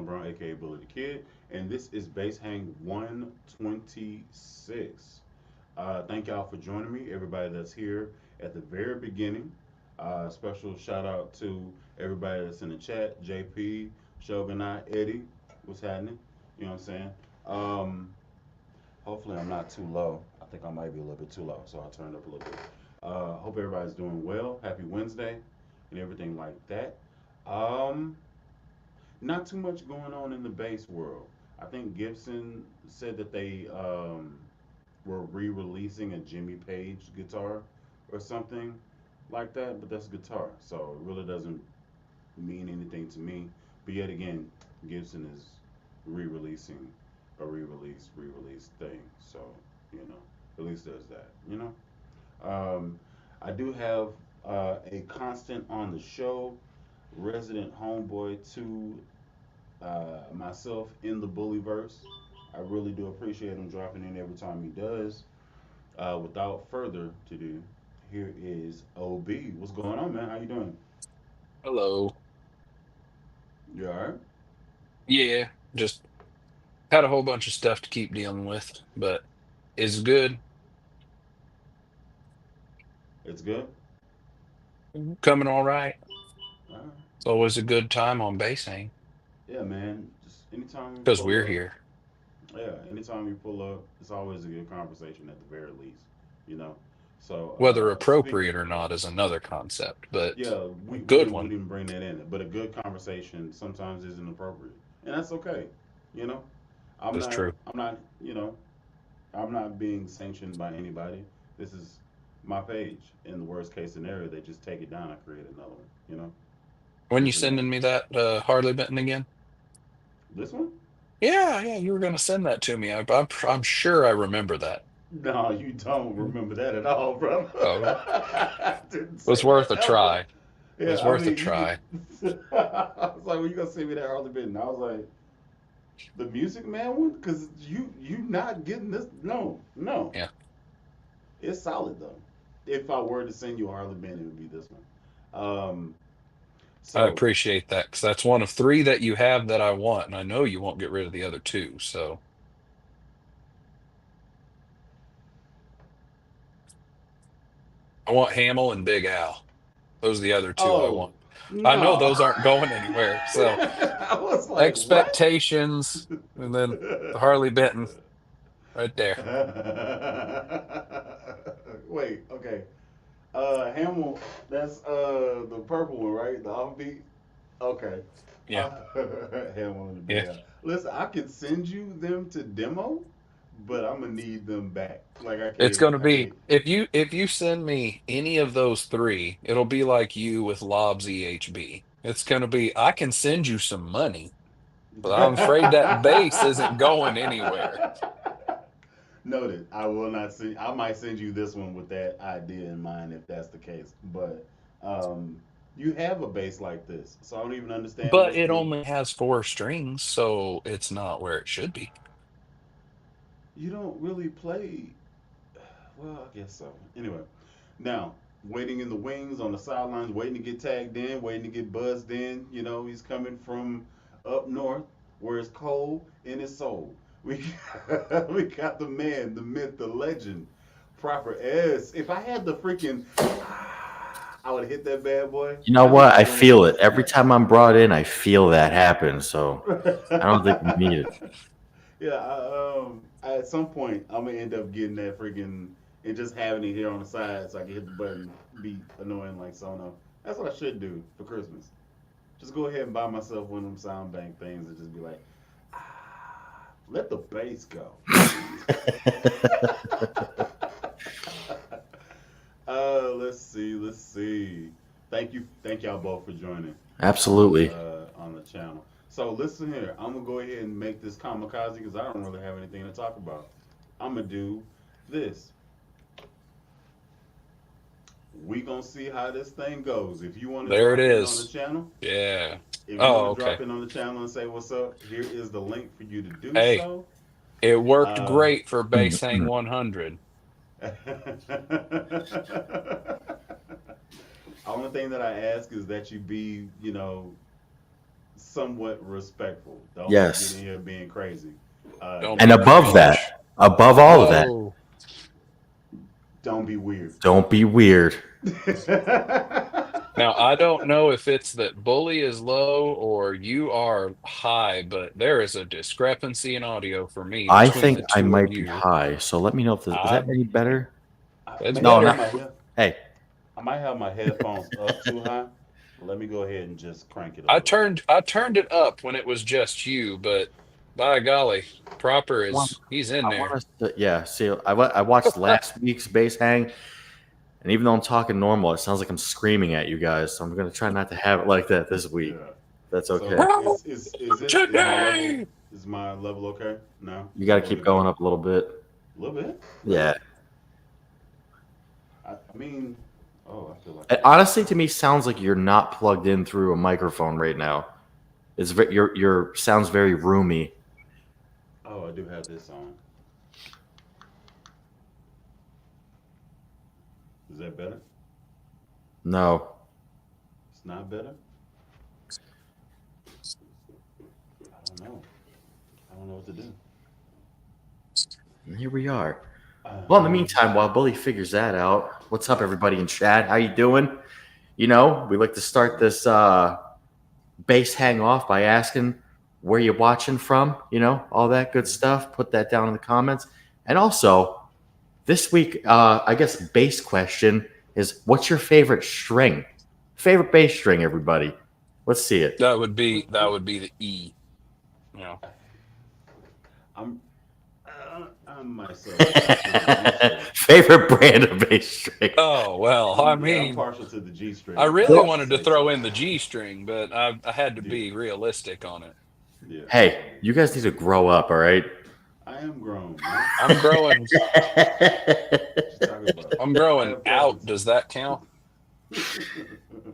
Marlon Brown, aka Bully the Kid, and this is Base Hang 126. Thank y'all for joining me, everybody that's here at the very beginning. Special shout out to everybody that's in the chat, JP, Shogunai, Eddie, what's happening? You know what I'm saying? Um, Hopefully I'm not too low. I think I might be a little bit too low, so I'll turn it up a little bit. Hope everybody's doing well. Happy Wednesday and everything like that. Um, Not too much going on in the bass world. I think Gibson said that they were re-releasing a Jimmy Page guitar or something like that, but that's guitar, so it really doesn't mean anything to me. But yet again, Gibson is re-releasing a re-release thing, so you know, at least there's that. Um, I do have a constant on the show, resident homeboy to myself in the Bullyverse. I really do appreciate him dropping in every time he does. Without further to do, here is OB. What's going on, man? How you doing? Hello. You alright? Yeah, just had a whole bunch of stuff to keep dealing with, but it's good. It's good. Coming all right. All right. It's always a good time on basing Yeah, man. Just anytime you because pull we're up, here. yeah, anytime you pull up, it's always a good conversation at the very least. You know. So, Whether speak. appropriate or not is another concept, but Yeah, a we good didn't we one didn't bring that in, but a good conversation sometimes isn't appropriate, and that's okay. You know, I'm is not true. I'm not you know I'm not being sanctioned by anybody. This is my page. In the worst case scenario, they just take it down. I create another one. You know, When you just saying. sending me that Harley Benton again? This one? Yeah, yeah, you were gonna send that to me. I'm sure I remember that. No, you don't remember that at all, brother. Oh, I didn't was say worth that a ever. try. Yeah, Was I worth a mean, you try. could. I was like, "Well, you gonna send me that Harley Benton?" I was like, "The Music Man one," because you not getting this. No, no, Yeah, it's solid though. If I were to send you a Harley Benton, it would be this one. Um, I so appreciate that because that's one of three that you have that I want, and I know you won't get rid of the other two. So I want Hamill and Big Al. Those are the other two I Oh want. I know no! those aren't going anywhere. So I was like, what? expectations, and then the Harley Benton right there. Wait, okay. Hamill, that's the purple one, right? The offbeat. Okay. Yeah, Uh, Hamill and the Big yeah. Al. Listen, I could send you them to demo, but I'm gonna need them back. Like I It's can't, going to I be can't. if you send me any of those three, it'll be like you with Lobs EHB. It's going to be I can send you some money, but I'm afraid that base isn't going anywhere. Noted. I will not send. I might send you this one with that idea in mind if that's the case. But um, you have a bass like this, so I don't even understand But what's it the. only has four strings, so it's not where it should be. You don't really play. Well, I guess so. Anyway, now waiting in the wings on the sidelines, waiting to get tagged in, waiting to get buzzed in. You know, he's coming from up north where it's cold in his soul. We we got the man, the myth, the legend, proper S. If I had the freaking, I would hit that bad boy. You know I need what? to I run it feel through it. Every Smash. time I'm brought in, I feel that happen. So I don't think we need it. Yeah, at some point I'm gonna end up getting that freaking and just having it here on the side so I can hit the button, be annoying like Sono. That's what I should do for Christmas. Just go ahead and buy myself one of them sound bank things and just be like, let the bass go. Let's see. Thank y'all both for joining Absolutely. on the channel. So listen here, I'm gonna go ahead and make this kamikaze because I don't really have anything to talk about. I'm gonna do this. We gonna see how this thing goes. If you want to There it drop in on the is. channel, Yeah. if you want Oh, to okay. drop in on the channel and say what's up, here is the link for you to do Hey, so. it worked Uh, great for Base Hang Mhm. 100. Only thing that I ask is that you be, you know, somewhat respectful. Don't get in Yes. here being crazy. Don't And be above cringe. that, above all of that, Whoa. don't be weird. don't be weird. Now, I don't know if it's that Bully is low or you are high, but there is a discrepancy in audio for me I between think the I two of might be you. high. So let me know if is I, that any better? it's Maybe I No, have better. not. my Hey, I might have my headphones up too high. Let me go ahead and just crank it a I little bit. turned I turned it up when it was just you, but by golly, Proper I want, he's in I want there. us to. Yeah. See, I watched last week's base hang, and even though I'm talking normal, it sounds like I'm screaming at you guys. So I'm gonna try not to have it like that this week. Yeah. That's okay. So Bro, today. is my level okay? No, You is got to that what keep it is? going up a little bit. A little bit, really? Yeah. I mean, oh, I feel like It honestly, to me, sounds like you're not plugged in through a microphone right now. Your sounds very roomy. oh, I do have this on. Is that better? No. It's not better. I don't know. I don't know what to do. And here we are. Well, in the Um, meantime, while Bully figures that out, what's up, everybody in chat? How you doing? You know, we like to start this base hang off by asking where you watching from. You know, all that good stuff. Put that down in the comments. And also, this week, I guess base question is, what's your favorite string? Favorite bass string, everybody. Let's see it. That would be the E. You know. I'm I'm myself partial to the G string. Favorite brand of bass string. Oh well, I Yeah, I'm mean, partial to the G I string if I really have to wanted to say throw so. in the G string, but I had to Yeah, be realistic on it. yeah. Hey, you guys need to grow up, all right? I am grown, man. I'm growing What you talking about? I'm I growing have out. Does preferences. that count?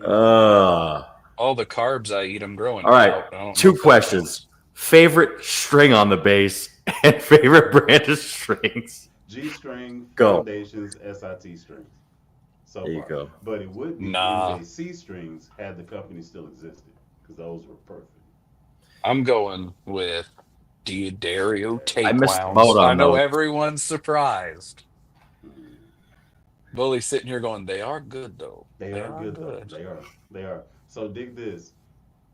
uh, All the carbs I eat, I'm growing all right. out. I don't know Two if that questions. counts. Favorite string on the bass and favorite brand of strings. G string, Go. foundations, SIT strings so There you far. go. But it would be Nah, NJC strings had the company still existed because those were perfect. I'm going with Diodario I tape missed the boat wounds. I on know those. everyone's surprised. Mm. Bully's sitting here going, they are good though. They They are are good though. good. They are. They are. So dig this.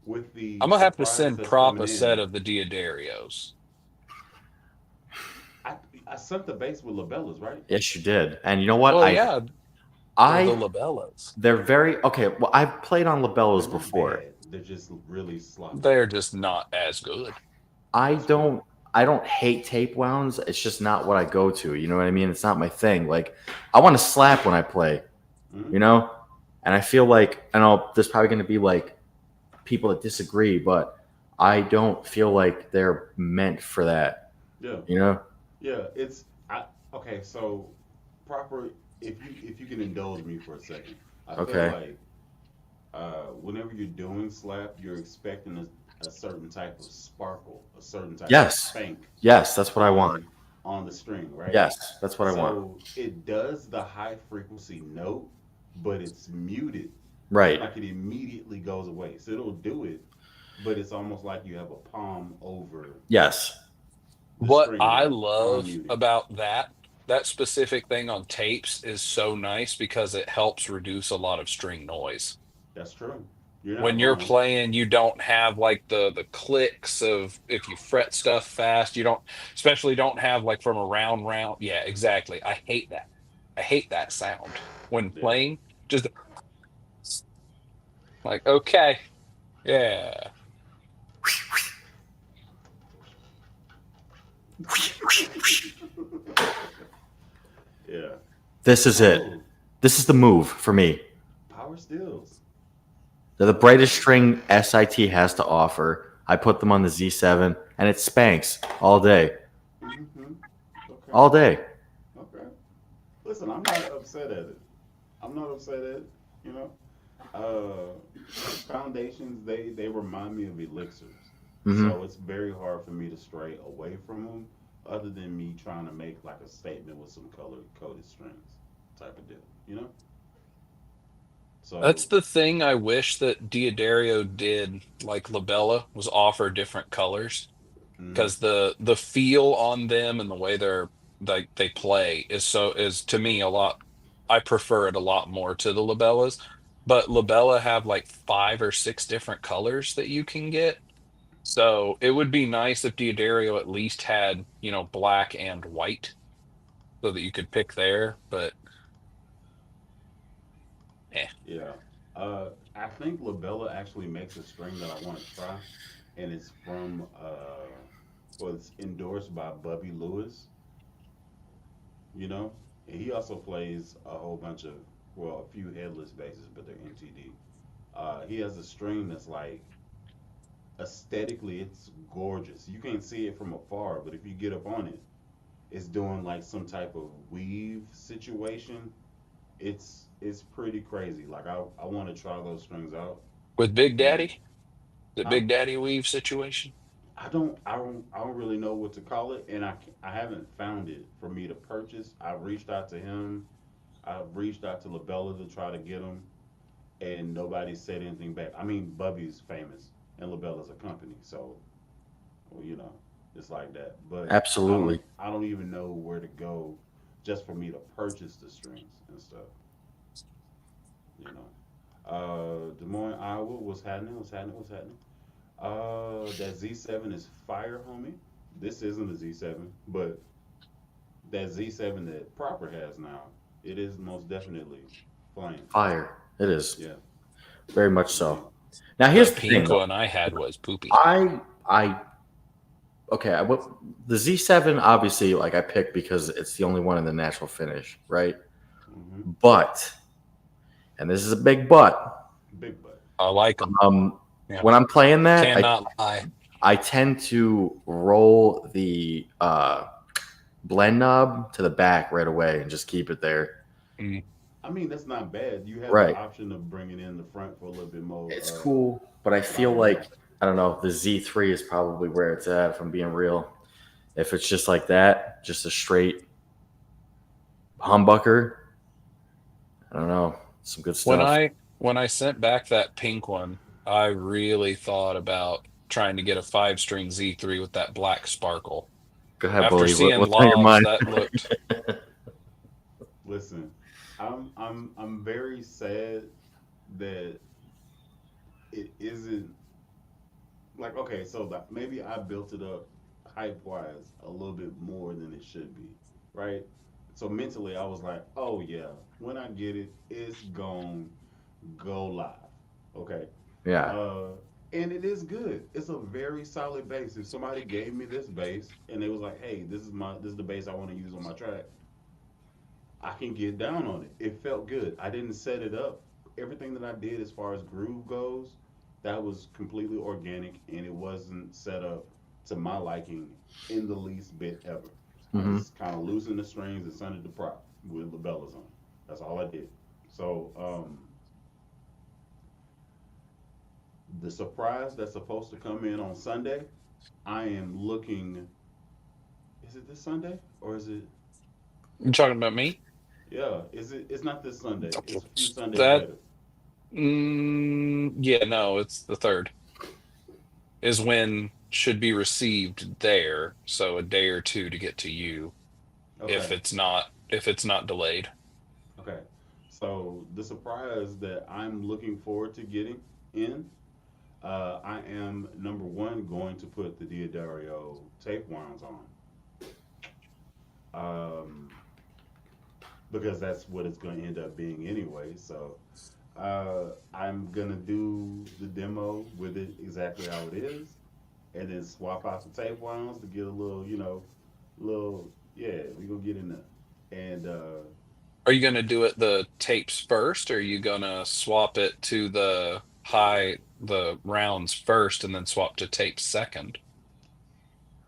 With the I'm gonna have to surprise send that's Prop coming a set in, of the Diodarios. I I sent the base with labellas, right? Yes, you did. And you know what? Well, yeah, the I, labellas. they're very okay. Well, I've played on They're labellas not before. bad. They're just really sloppy. They're just not as good. I That's fair. don't I don't hate tape wounds. It's just not what I go to. You know what I mean? It's not my thing. Like I want to slap when I play, Hmm. you know? And I feel like I know there's probably gonna be like people that disagree, but I don't feel like they're meant for that. Yeah. You know? Yeah. It's I okay. So proper. If you can indulge me for a second, I feel Okay. like whenever you're doing slap, you're expecting a certain type of sparkle, a certain type of Yes. spank Yes, that's what I want. on the string, right? Yes, that's what I want. So it does the high frequency note, but it's muted. Right. Like it immediately goes away. So it'll do it, but it's almost like you have a palm over Yes. the What string, I like palm love muted. about that specific thing on tapes is so nice because it helps reduce a lot of string noise. That's true. You're not When you're wrong. playing, you don't have like the clicks of if you fret stuff fast, you don't especially don't have like from a round. Yeah, exactly. I hate that. I hate that sound when Yeah. playing. Just like, okay, yeah. Yeah. This is it. Oh, This is the move for me. power steels. They're the brightest string SIT has to offer. I put them on the Z7, and it spanks all day. Hmm. Okay. All day. Okay. Listen, I'm not upset at it. I'm not upset at it. You know, foundations they remind me of elixirs, Hmm. so it's very hard for me to stray away from them. Other than me trying to make like a statement with some color coded strings, type of deal. You know. That's So, the thing I wish that Diodario did, like Labella, was offer different colors. mhm. Because the feel on them and the way they play is to me a lot. I prefer it a lot more to the Labellas, but Labella have like 5 or 6 different colors that you can get. So it would be nice if Diodario at least had, black and white so that you could pick there. But eh. Yeah. I think Labella actually makes a string that I want to try, and it's from well, it's endorsed by Bubby Lewis. You know, and he also plays a whole bunch of, well, a few headless basses, but they're MTD. He has a string that's like aesthetically, it's gorgeous. You can't see it from afar, but if you get up on it, it's doing like some type of weave situation. It's pretty crazy. Like I want to try those strings out. With Big And Daddy, the huh? Big Daddy weave situation. I don't really know what to call it, and I haven't found it for me to purchase. I've reached out to him. I've reached out to Labella to try to get them, and nobody said anything back. I mean, Bubby's famous, and Labella's a company, so well, it's like that. But Absolutely. I don't even know where to go, just for me to purchase the strings and stuff. You know. Des Moines, Iowa. What's happening? What's happening? What's happening? That Z7 is fire, homie. This isn't a Z7, but that Z7 that Proper has now, it is most definitely flying. Fire. It is Yeah, very much I mean, so. Now The here's the thing, pink though. one I had was poopy. I okay. The Z7 obviously like I picked because it's the only one in the natural finish, right? hmm But and this is a big but. big butt. I like them. Um, Yeah, when I'm playing that, cannot lie. I tend to roll the blend knob to the back right away and just keep it there. Mm. I mean, that's not bad. You have the Right. option of bringing in the front for a little bit more It's cool, but I feel volume. like I don't know. The Z3 is probably where it's at. If I'm being real, if it's just like that, just a straight humbucker, I don't know. Some good When stuff. I sent back that pink one, I really thought about trying to get a 5 string Z3 with that black sparkle. Go ahead, After bully. seeing What's on your Lobs, mind? that looked Listen, I'm very sad that it isn't like, okay, so that maybe I built it up hype wise a little bit more than it should be, right? So mentally I was like, oh yeah, when I get it, it's gonna go live. Okay. Yeah. Uh and it is good. It's a very solid bass. If somebody gave me this bass and they was like, hey, this is the bass I want to use on my track, I can get down on it. It felt good. I didn't set it up. Everything that I did as far as groove goes, that was completely organic and it wasn't set up to my liking in the least bit ever. I Hmm. just kind of loosened the strings and sent it to prop with the bellas on. That's all I did. So the surprise that's supposed to come in on Sunday, I am looking. Is it this Sunday or is it? you talking about me? Yeah, is it? It's not this Sunday. It's a few Sundays That later. yeah, no, it's the third is when should be received there. So a day or two to get to you Okay. if it's not delayed. Okay. So the surprise that I'm looking forward to getting in, I am number one going to put the Diodario tape wounds on, um, because that's what it's going to end up being anyway. So I'm gonna do the demo with it exactly how it is, and then swap out the tape wounds to get a little, little yeah, we gonna get in there, and Are you going to do it the tapes first, or are you going to swap it to the rounds first and then swap to tapes second?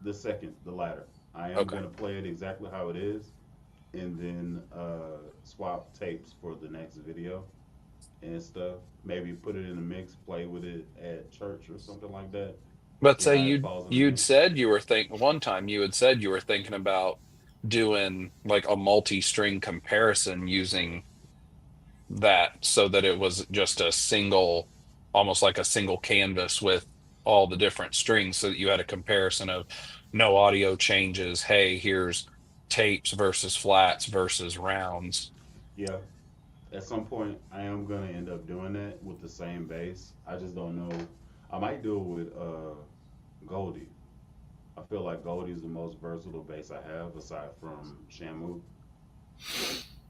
the second, the latter. I am Okay. gonna play it exactly how it is, and then swap tapes for the next video and stuff. Maybe put it in a mix, play with it at church or something like that. But See say how it you falls in the you'd mix. said you were think one time you had said you were thinking about doing like a multi-string comparison using that so that it was just a single, almost like a single canvas with all the different strings, so that you had a comparison of no audio changes. Hey, here's tapes versus flats versus rounds. Yeah. At some point, I am gonna end up doing that with the same bass. I just don't know. I might do it with Goldie. I feel like Goldie is the most versatile bass I have, aside from Shamu,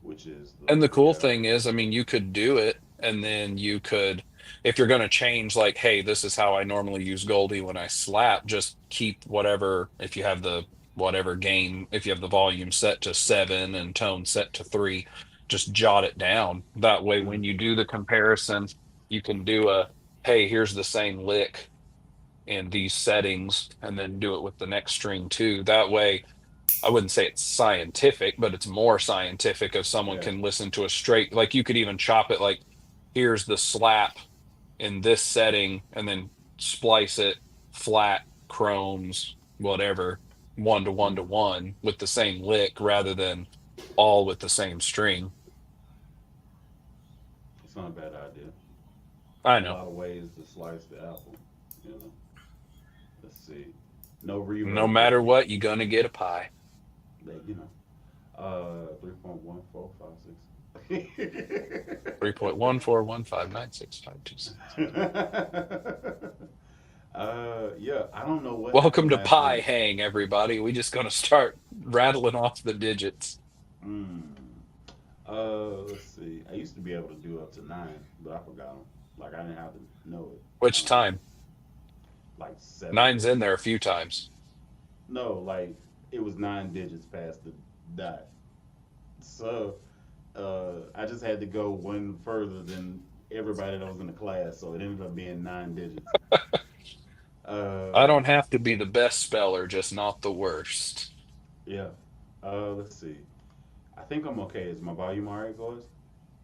which is the And the cool yeah. thing is, I mean, you could do it, and then you could, if you're going to change, like, hey, this is how I normally use Goldie when I slap, just keep whatever, if you have the whatever gain, if you have the volume set to 7 and tone set to 3, just jot it down. That way, when Mhm. you do the comparison, you can do a, hey, here's the same lick in these settings, and then do it with the next string too. That way, I wouldn't say it's scientific, but it's more scientific if someone Yeah. can listen to a straight, like you could even chop it like, here's the slap in this setting, and then splice it flat, chromes, whatever, one to one Mhm. to one with the same lick rather than all with the same string. It's not a bad idea. I A know. lot of ways to slice the apple. You know. Let's see. No No reverb this matter week. what, you're gonna get a pie. They, 3.1446. 3.14159652. Yeah, I don't know what Welcome happened to last Pi week. Hang, everybody. We just gonna start rattling off the digits. Mm. Let's see. I used to be able to do up to 9, but I forgot them. Like I didn't have to know it. Which time? Like 7 Nine's in digits. there a few times. No, like it was 9 digits past the dot. So I just had to go one further than everybody that was in the class, so it ended up being 9 digits. I Uh, don't have to be the best speller, just not the worst. yeah. Let's see. I think I'm okay. Is my volume all right, boys?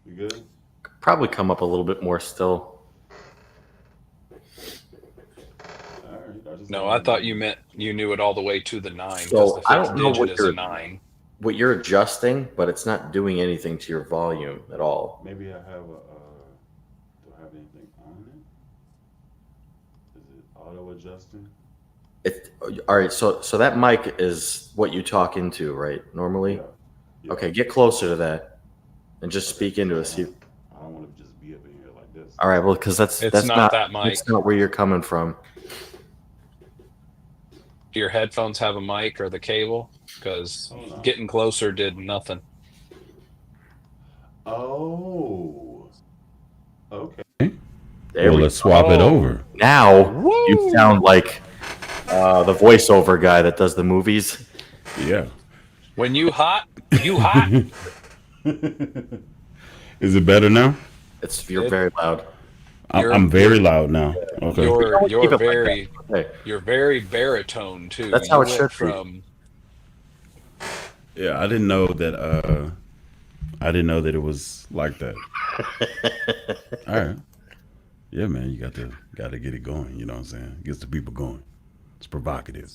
You good? Probably come up a little bit more still. All right. I just No, didn't I want thought to you be. meant you knew it all the way to the 9 because the So I fifth don't know digit is a 9. what you're adjusting, but it's not doing anything to your volume at all. Maybe I have a. Do I have anything on it? Is it auto adjusting? It all right. So that mic is what you talk into, right? Normally. Yeah. Yeah. Okay, get closer to that and just Okay. speak into it. Hold See. on. I don't want to just be up in here like this. All right. Well, because It's not that that's mic. not where you're coming from. Do your headphones have a mic or the cable? Because Hold on. getting closer did nothing. Oh. Okay. There Well, we let's swap it Oh, over. Now you woo! sound like the voiceover guy that does the movies. Yeah. When you hot, you hot. Is it better now? You're It, very loud. you're I'm very loud now. Okay. We you're always keep you're it like that. very Okay. you're very baritone too. That's how You it should went be. from Yeah, I didn't know that. I didn't know that it was like that. All right. Yeah, man, you got to get it going. You know what I'm saying? Gets the people going. It's provocative.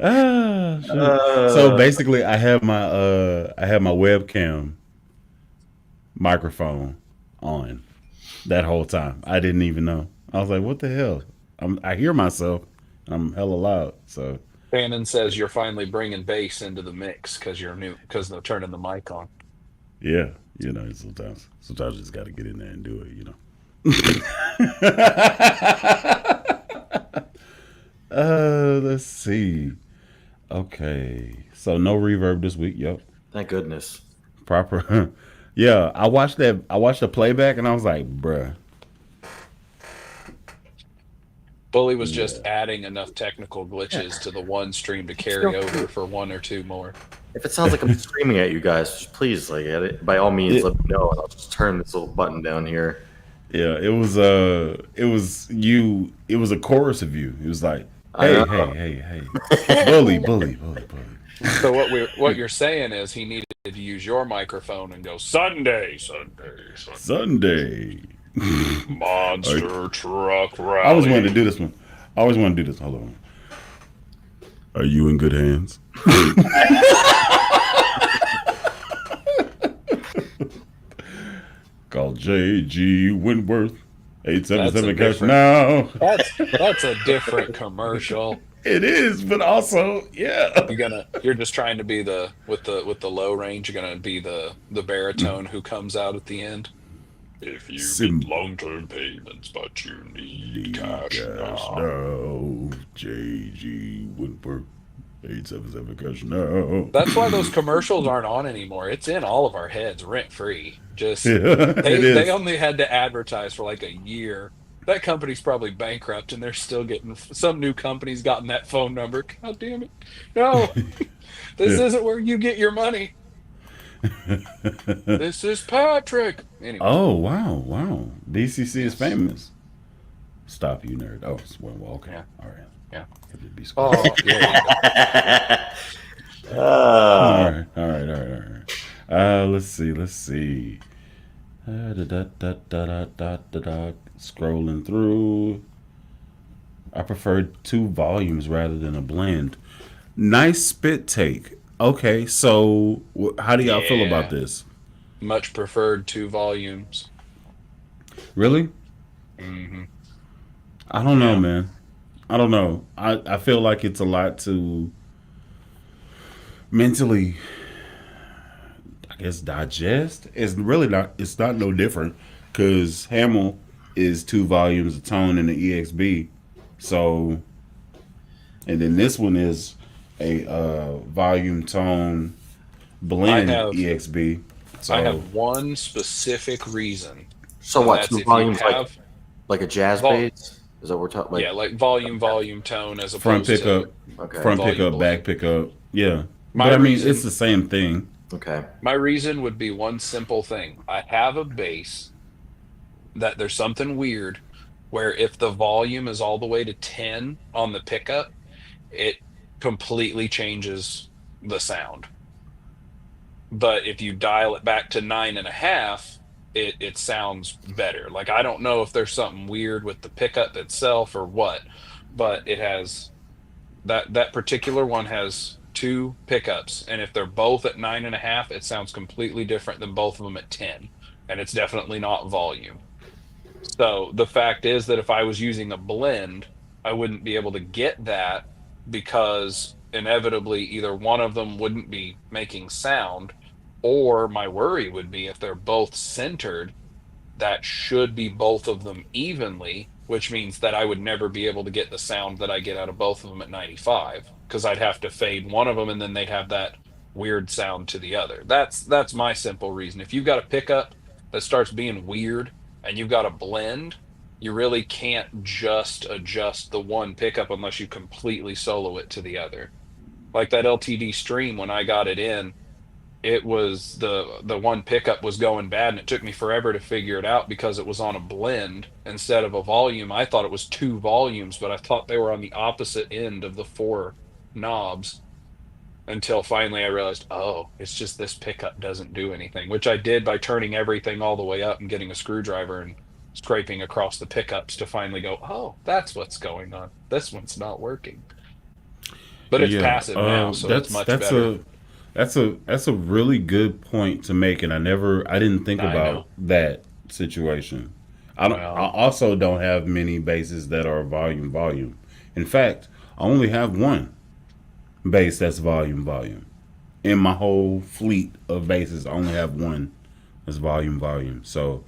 Ah, shoot. So Uh, basically, I have my webcam microphone on that whole time. I didn't even know. I was like, "What the hell?" I hear myself. I'm hella loud. So Shannon says you're finally bringing bass into the mix because you're new because they're turning the mic on. yeah, sometimes you just got to get in there and do it. Let's see. Okay, so no reverb this week. Yep, Thank goodness. proper. Yeah, I watched that. I watched the playback and I was like, bruh. Bully was Yeah, just adding enough technical Yeah, glitches to the one stream to feel carry over free. for one or two more. If it sounds like I'm screaming at you guys, just please, like, by all means, it, let me know, and I'll just turn this little button down here. yeah. It was a chorus of you. It was like, I hey, know. bully. So what you're saying is he needed to use your microphone and go Sunday, Sunday, Sunday, Sunday. All right. monster truck I always wanted to rally. do this one. I always want to do this. Hold on. Are you in good hands? J.G. Wentworth. 877 That's cash now. That's a different commercial. It is, but also, yeah. You're just trying to be with the low range, you're gonna be the baritone who comes out at the end. If you need long-term payments, but you need cash now. now. J.G. Wentworth. 877 cash now. That's why those commercials aren't on anymore. It's in all of our heads, rent free. Just Yeah, they only had to advertise for like a year. That company's probably bankrupt, and they're still getting some new company's gotten that phone number. God damn it! No, this isn't where you get your money. This is Patrick. Anyway. Oh, wow. DCC is famous. Stop, you nerd. Oh, it's one walk. Yeah. All right. Yeah. Be Oh, yeah. All right. Let's see. Scrolling through. I prefer 2 volumes rather than a blend. Nice spit take. Okay, so how do y'all feel about this? Much preferred 2 volumes. Really? Mm-hmm. I don't know, man. I don't know. I feel like it's a lot to mentally, I guess, digest. It's not no different because Hamel is 2 volumes of tone in the EXB. So, and then this one is a volume tone blend EXB. So I have one specific reason. So what? That's 2 if volumes you like a jazz bass? Is that what we're talking? Yeah, like volume tone as front opposed pickup, Okay. front volume pickup, blend. back pickup. Yeah, My but I mean reason- it's the same thing. Okay. My reason would be one simple thing. I have a bass that there's something weird where if the volume is all the way to 10 on the pickup, it completely changes the sound. But if you dial it back to 9.5, it sounds better. Like, I don't know if there's something weird with the pickup itself or what, but it has that particular one has 2 pickups, and if they're both at 9.5, it sounds completely different than both of them at 10, and it's definitely not volume. So the fact is that if I was using a blend, I wouldn't be able to get that because inevitably either one of them wouldn't be making sound, or my worry would be if they're both centered, that should be both of them evenly, which means that I would never be able to get the sound that I get out of both of them at 95 because I'd have to fade one of them and then they'd have that weird sound to the other. That's my simple reason. If you've got a pickup that starts being weird and you've got a blend, you really can't just adjust the one pickup unless you completely solo it to the other. Like that LTD Stream, when I got it in, it was the one pickup was going bad, and it took me forever to figure it out because it was on a blend instead of a volume. I thought it was 2 volumes, but I thought they were on the opposite end of the 4 knobs until finally I realized, oh, it's just this pickup doesn't do anything, which I did by turning everything all the way up and getting a screwdriver and scraping across the pickups to finally go, oh, that's what's going on. This one's not working. But it's passive now, so it's much better. That's a really good point to make, and I didn't think about that situation. I also don't have many basses that are volume. In fact, I only have one bass that's volume. In my whole fleet of basses, I only have one that's volume. So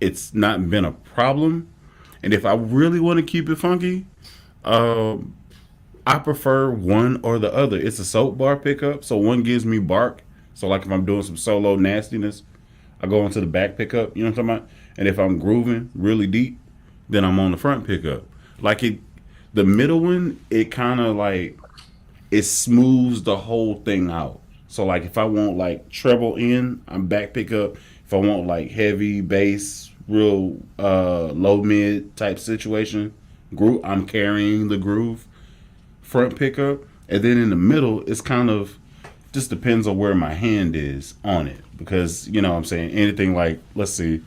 it's not been a problem. And if I really want to keep it funky, I prefer one or the other. It's a soap bar pickup, so one gives me bark. So like if I'm doing some solo nastiness, I go into the back pickup, you know what I'm talking about? And if I'm grooving really deep, then I'm on the front pickup. Like the middle one, it kind of like, it smooths the whole thing out. So like if I want like treble in, I'm back pickup. If I want like heavy bass, real low mid type situation, I'm carrying the groove, front pickup. And then in the middle, it's kind of just depends on where my hand is on it, because you know what I'm saying, anything like, let's see,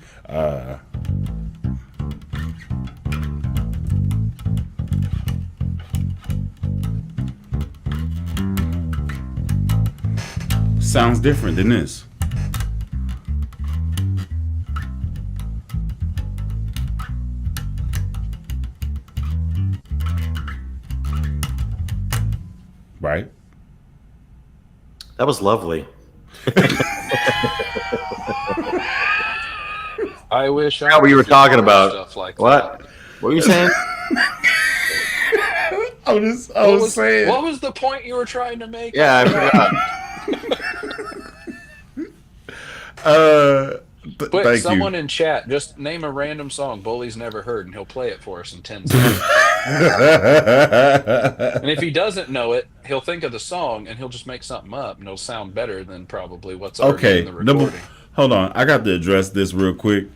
sounds different than this. That was lovely. I wish I Forgot what you were could do talking more about. stuff like What? that. What were you saying? I was saying. What was the point you were trying to make? Yeah, I forgot. Quick, Thank someone you. in chat, just name a random song Bully's never heard, and he'll play it for us in 10 seconds. And if he doesn't know it, he'll think of the song and he'll just make something up, and it'll sound better than probably what's already Okay, in the recording. hold on. I got to address this real quick.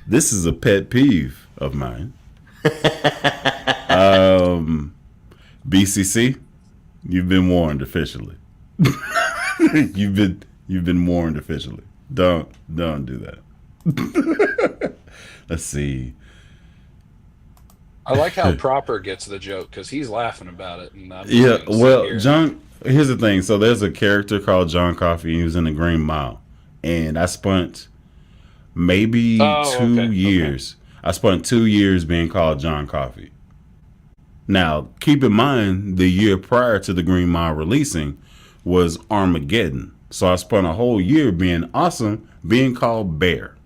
This is a pet peeve of mine. BCC, you've been warned officially. You've been warned officially. Don't do that. Let's see. I like how Proper gets the joke because he's laughing about it. And I'm Yeah, just sitting well, here. John. Here's the thing. So there's a character called John Coffey. He was in the Green Mile, and I spent maybe 2 years. I spent 2 years being called John Coffey. Now, keep in mind, the year prior to the Green Mile releasing was Armageddon. So I spent a whole year being awesome, being called Bear.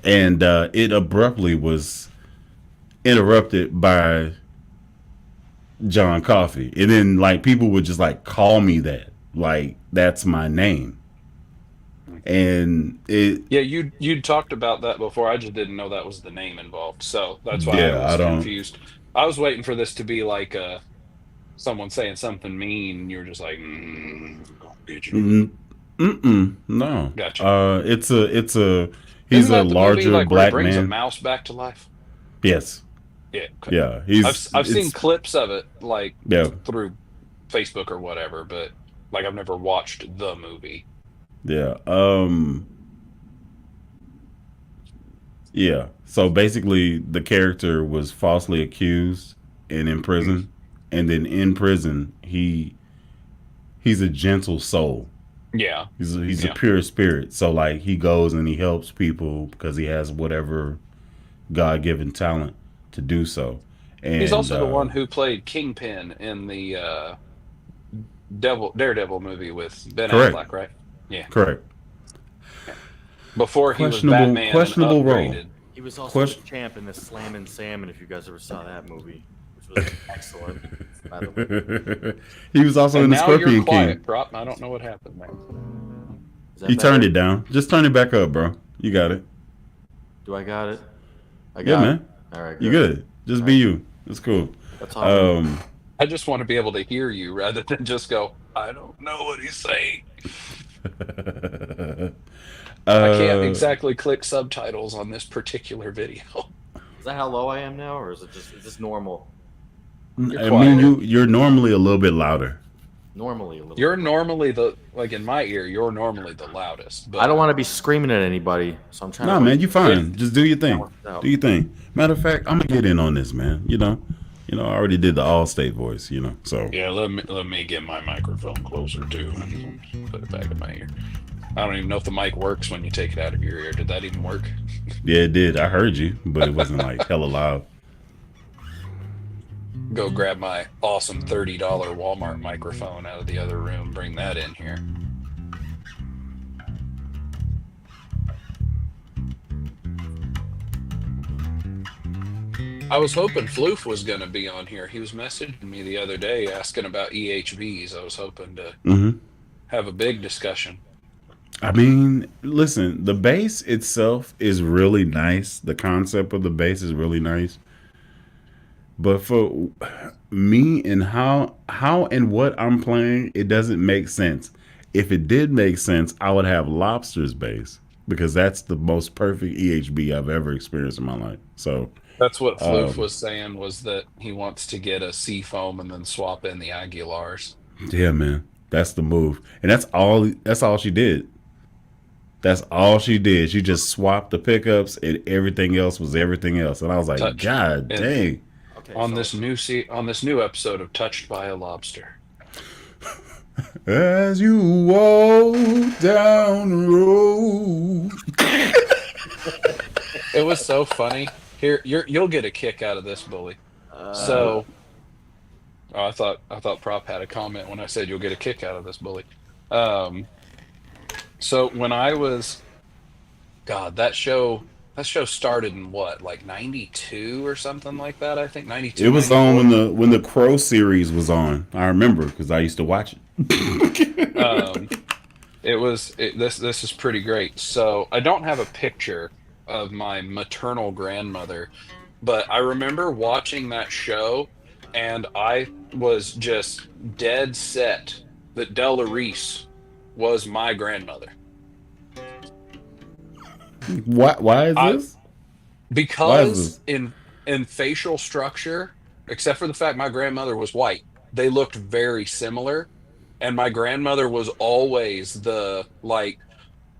And it abruptly was interrupted by John Coffey. And then, like, people would just, like, call me that. Like, that's my name. And it... Yeah, you'd talked about that before. I just didn't know that was the name involved. So that's why Yeah, I was I don't- confused. I was waiting for this to be like someone saying something mean, and you were just like, gonna get you. No. Gotcha. It's a he's Isn't a that the movie, larger like, where he black brings a man. mouse back to life? Yes. Yeah. Okay. Yeah. I've seen clips of it, like, Yeah. through Facebook or whatever, but like I've never watched the movie. Yeah. Yeah. So basically the character was falsely accused and in prison. And then in prison he's a gentle soul. Yeah. He's Yeah. a pure spirit. So like he goes and he helps people because he has whatever God-given talent to do so. And He's also the one who played Kingpin in the Daredevil movie with Ben Correct. Affleck, right? Yeah. Correct. Before he was Questionable- Batman questionable and role. upgraded. He was also Question- the champ in the Slammin' Salmon, if you guys ever saw that movie, which was excellent, by the way. He was also in And the now Scorpion you're quiet, King. Prop. I don't know what happened, man. Is that You turned better? it down. Just turn it back up, bro. You got it. Do I got it? I Yeah, got man. it. All right, You good. Just be you. It's cool. That's all. I just want to be able to hear you rather than just go, I don't know what he's saying. I can't exactly click subtitles on this particular video. Is that how low I am now, or is this normal? I quiet. mean, you're normally a little bit louder. Normally a little. You're normally in my ear, you're normally the loudest. But I don't want to be screaming at anybody, so I'm trying Nah, to. man, you fine. Just do your thing. works out. Do your thing. Matter of fact, I'm gonna get in on this, man. You know, I already did the All-State voice. So yeah, let me get my microphone closer too. Put it back in my ear. I don't even know if the mic works when you take it out of your ear. Did that even work? yeah, it did. I heard you, but it wasn't like hella loud. Go grab my awesome $30 Walmart microphone out of the other room. Bring that in here. I was hoping Floof was going to be on here. He was messaging me the other day asking about EHVs. I was hoping to have a big discussion. I mean, listen, the bass itself is really nice. The concept of the bass is really nice. But for me and how and what I'm playing, it doesn't make sense. If it did make sense, I would have Lobster's bass because that's the most perfect EHB I've ever experienced in my life. So That's what Floof was saying, was that he wants to get a Seafoam and then swap in the Aguilars. yeah, man, that's the move. And that's all she did. That's all she did. She just swapped the pickups and everything else was everything else. And I was like, Touch. God And- dang. Okay, On so- this new episode of Touched by a Lobster. As you walk down the road. It was so funny. Here, you'll get a kick out of this, Bully. So, Uh, I was hoping Floof was going to be on here. He was messaging me the other day asking about EHVs. I was hoping to have a big discussion. Uh, So, I don't know what that was. Floof was saying was that he wants to get a Oh, I thought Prop had a comment when I said you'll get a kick out of this bully. Um, so when I was God, that show started in what, like 92 or something like that, I think It 92, was on 94. when the Crow series was on. I remember because I used to watch it. Um, this is pretty great. So I don't have a picture of my maternal grandmother, but I remember watching that show and I was just dead set that Della Reese was my grandmother. Why is I this? Why is Because this? in facial structure, except for the fact my grandmother was white, they looked very similar. And my grandmother was always the like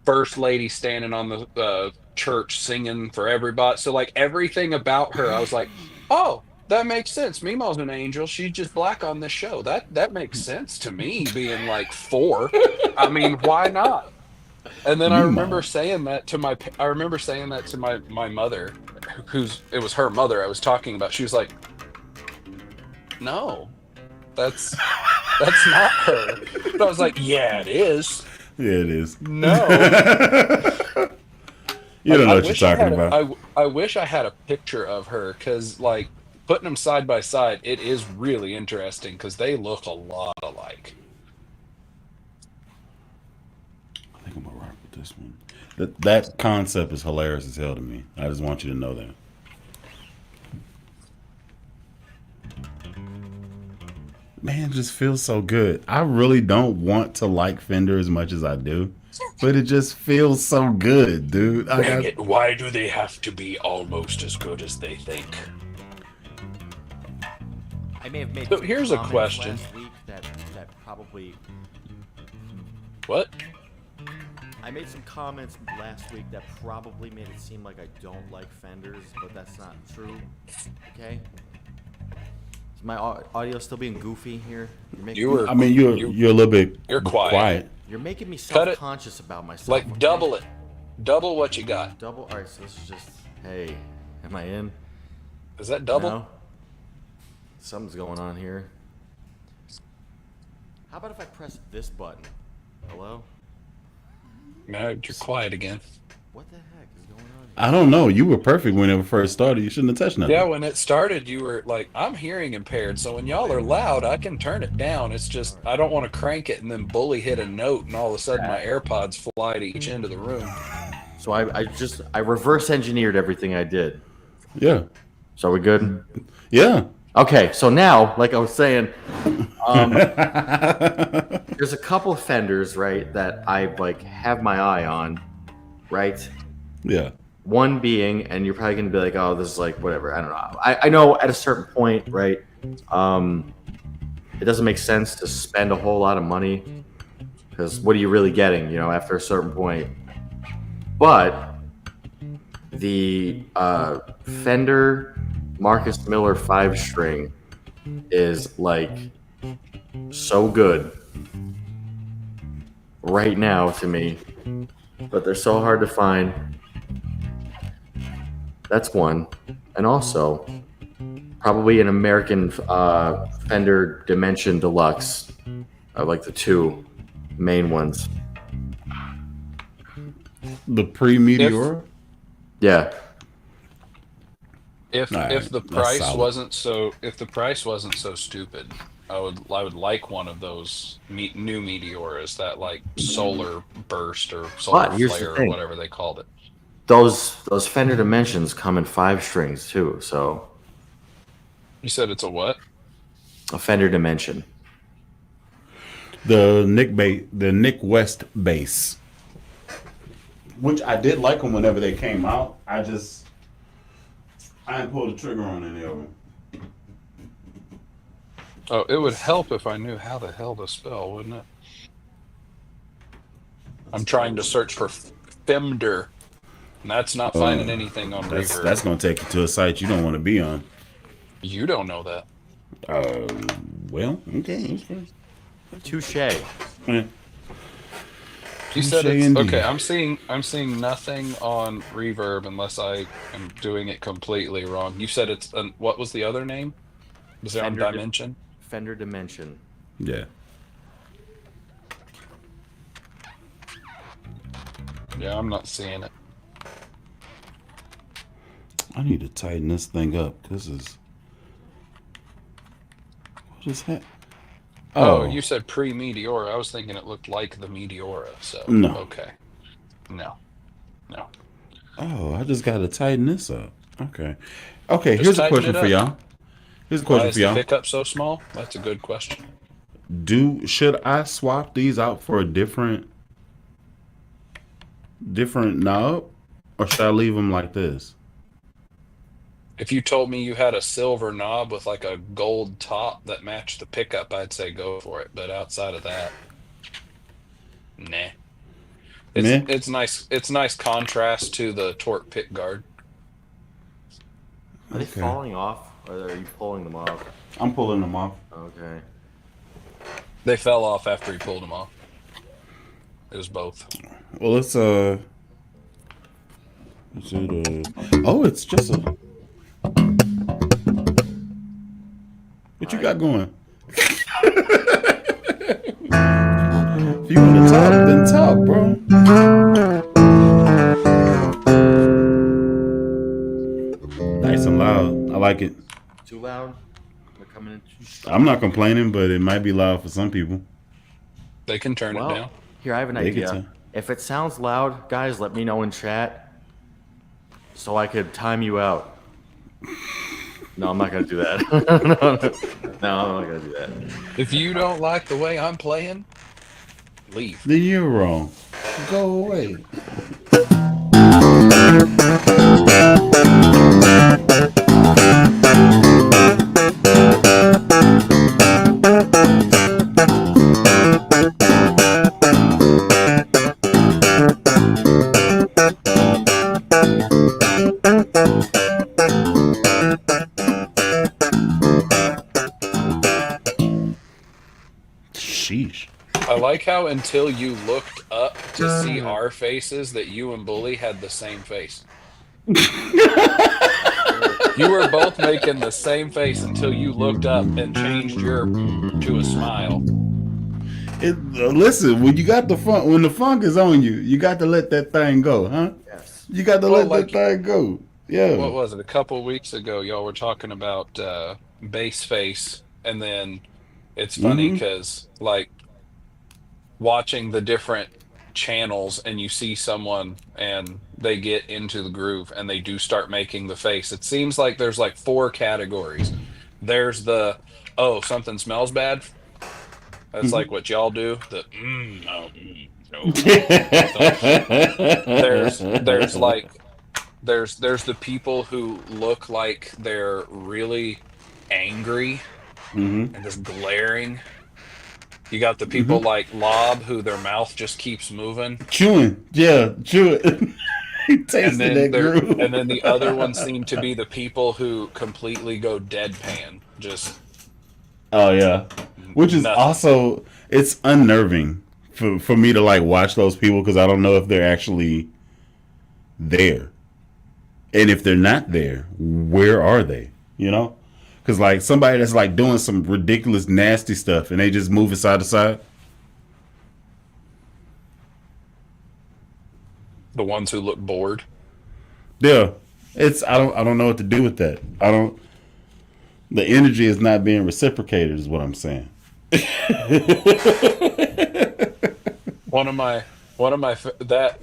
first lady standing on the church singing for everybody. So like everything about her, I was like, oh, that makes sense. Meemaw's an angel. She's just black on this show. That makes sense to me. Being like four, I mean, why not? And then Meemaw. I remember saying that to my mother, it was her mother I was talking about. She was like, no, that's that's not her. But I was like, yeah, it is. Yeah, it is. No. You Like don't know what you're talking about. I wish I had a picture of her because like putting them side by side, it is really interesting because they look a lot alike. I think I'm gonna rock with this one. That concept is hilarious as hell to me. I just want you to know that. Man, it just feels so good. I really don't want to like Fender as much as I do, but it just feels so good, dude. I Dang got it, why do they have to be almost as good as they think? I may have made So some here's a comments question. last week that probably What? I made some comments last week that probably made it seem like I don't like Fenders, but that's not true. Okay? Is my audio still being goofy here? You were I mean, you're a little bit You're quiet. You're making me Cut it. self-conscious about myself. Like okay? double it. Double what you got. Double. All right, so this is just. Hey, am I in? Is that double? No? Something's going on here. How about if I press this button? Hello? No, you're quiet again. What the heck is going on here? I don't know. You were perfect when it first started. You shouldn't have touched nothing. Yeah, when it started, you were like, I'm hearing impaired, so when y'all are loud, I can turn it down. It's just, I don't want to crank it and then bully hit a note and all of a sudden my AirPods fly to each end of the room. So I reverse engineered everything I did. Yeah. So are we good? Yeah. Okay, so now, like I was saying, there's a couple of Fenders, right, that I like have my eye on, right? Yeah. One being, and you're probably gonna be like, oh, this is like whatever. I don't know. I know at a certain point, right? It doesn't make sense to spend a whole lot of money because what are you really getting, after a certain point? But the Fender Marcus Miller 5-string is like so good right now to me, but they're so hard to find. That's one. And also, probably an American Fender Dimension Deluxe. I like the two main ones. The pre-Meteor. Yeah. If All right, if the that's price solid. wasn't so stupid, I would like one of those new Meteoras, that like solar burst or solar But here's the flare or thing. whatever they called it. Those Fender Dimensions come in 5 strings too, so You said it's a what? a Fender Dimension. The Nick West bass, which I did like them whenever they came out. I didn't pull the trigger on any of them. Oh, it would help if I knew how the hell to spell, wouldn't it? I'm trying to search for Fender, and that's not finding anything on Reverb. That's gonna take you to a site you don't want to be on. You don't know that. Well, okay. That's fine. Touche. Yeah. You said Touche it's indeed. okay. I'm seeing nothing on Reverb unless I am doing it completely wrong. You said it's what was the other name? Was it on Fender Dimension? Fender Dimension. Yeah. Yeah, I'm not seeing it. I need to tighten this thing up. This is. What is that? Oh, Oh, you said pre-Meteora. I was thinking it looked like the Meteora. So, no. okay. No. Oh, I just got to tighten this up. Okay. Okay, Just here's a tighten question it for up. y'all. Here's a Why question is for the y'all. pickup so small? That's a good question. Should I swap these out for a different knob, or should I leave them like this? If you told me you had a silver knob with like a gold top that matched the pickup, I'd say go for it. But outside of that, nah. Meh. It's nice. It's nice contrast to the torque pick guard. Are they Okay. falling off, or are you pulling them off? I'm pulling them off. Okay. They fell off after he pulled them off. It was both. Well, it's is it oh, it's just a. What you got going? If you want to talk, then talk, bro. Nice and loud. I like it. Too loud? They're coming in. I'm not complaining, but it might be loud for some people. They can turn it down. Well, here I have an They can idea. tell. If it sounds loud, guys, let me know in chat, so I could time you out. No, I'm not gonna do that. No, I'm not gonna do that. If you don't like the way I'm playing, leave. Then you're wrong. Go away. Sheesh. I like how until you looked up to see our faces, that you and Bully had the same face. You were both making the same face until you looked up and changed your to a smile. Listen, when you got the funk, when the funk is on you, you got to let that thing go, huh? Yes. You got to Well, let like- that thing go. Yeah. What was it? A couple weeks ago, y'all were talking about base face, and then it's funny Mhm. because like watching the different channels, and you see someone and they get into the groove and they do start making the face. It seems like there's like 4 categories. There's the something smells bad. That's like what y'all do. The no. There's the people who look like they're really angry Mhm. and just glaring. You got the people like Lob, who their mouth just keeps moving. Chewing. Yeah, chew it. Tasting that groove. And then the other ones seem to be the people who completely go deadpan. Just Oh yeah. Which is Nothing. also, it's unnerving for me to like watch those people, because I don't know if they're actually there. And if they're not there, where are they? You know? Because like somebody that's like doing some ridiculous nasty stuff and they just moving side to side. the ones who look bored. Yeah. I don't know what to do with that. The energy is not being reciprocated is what I'm saying. That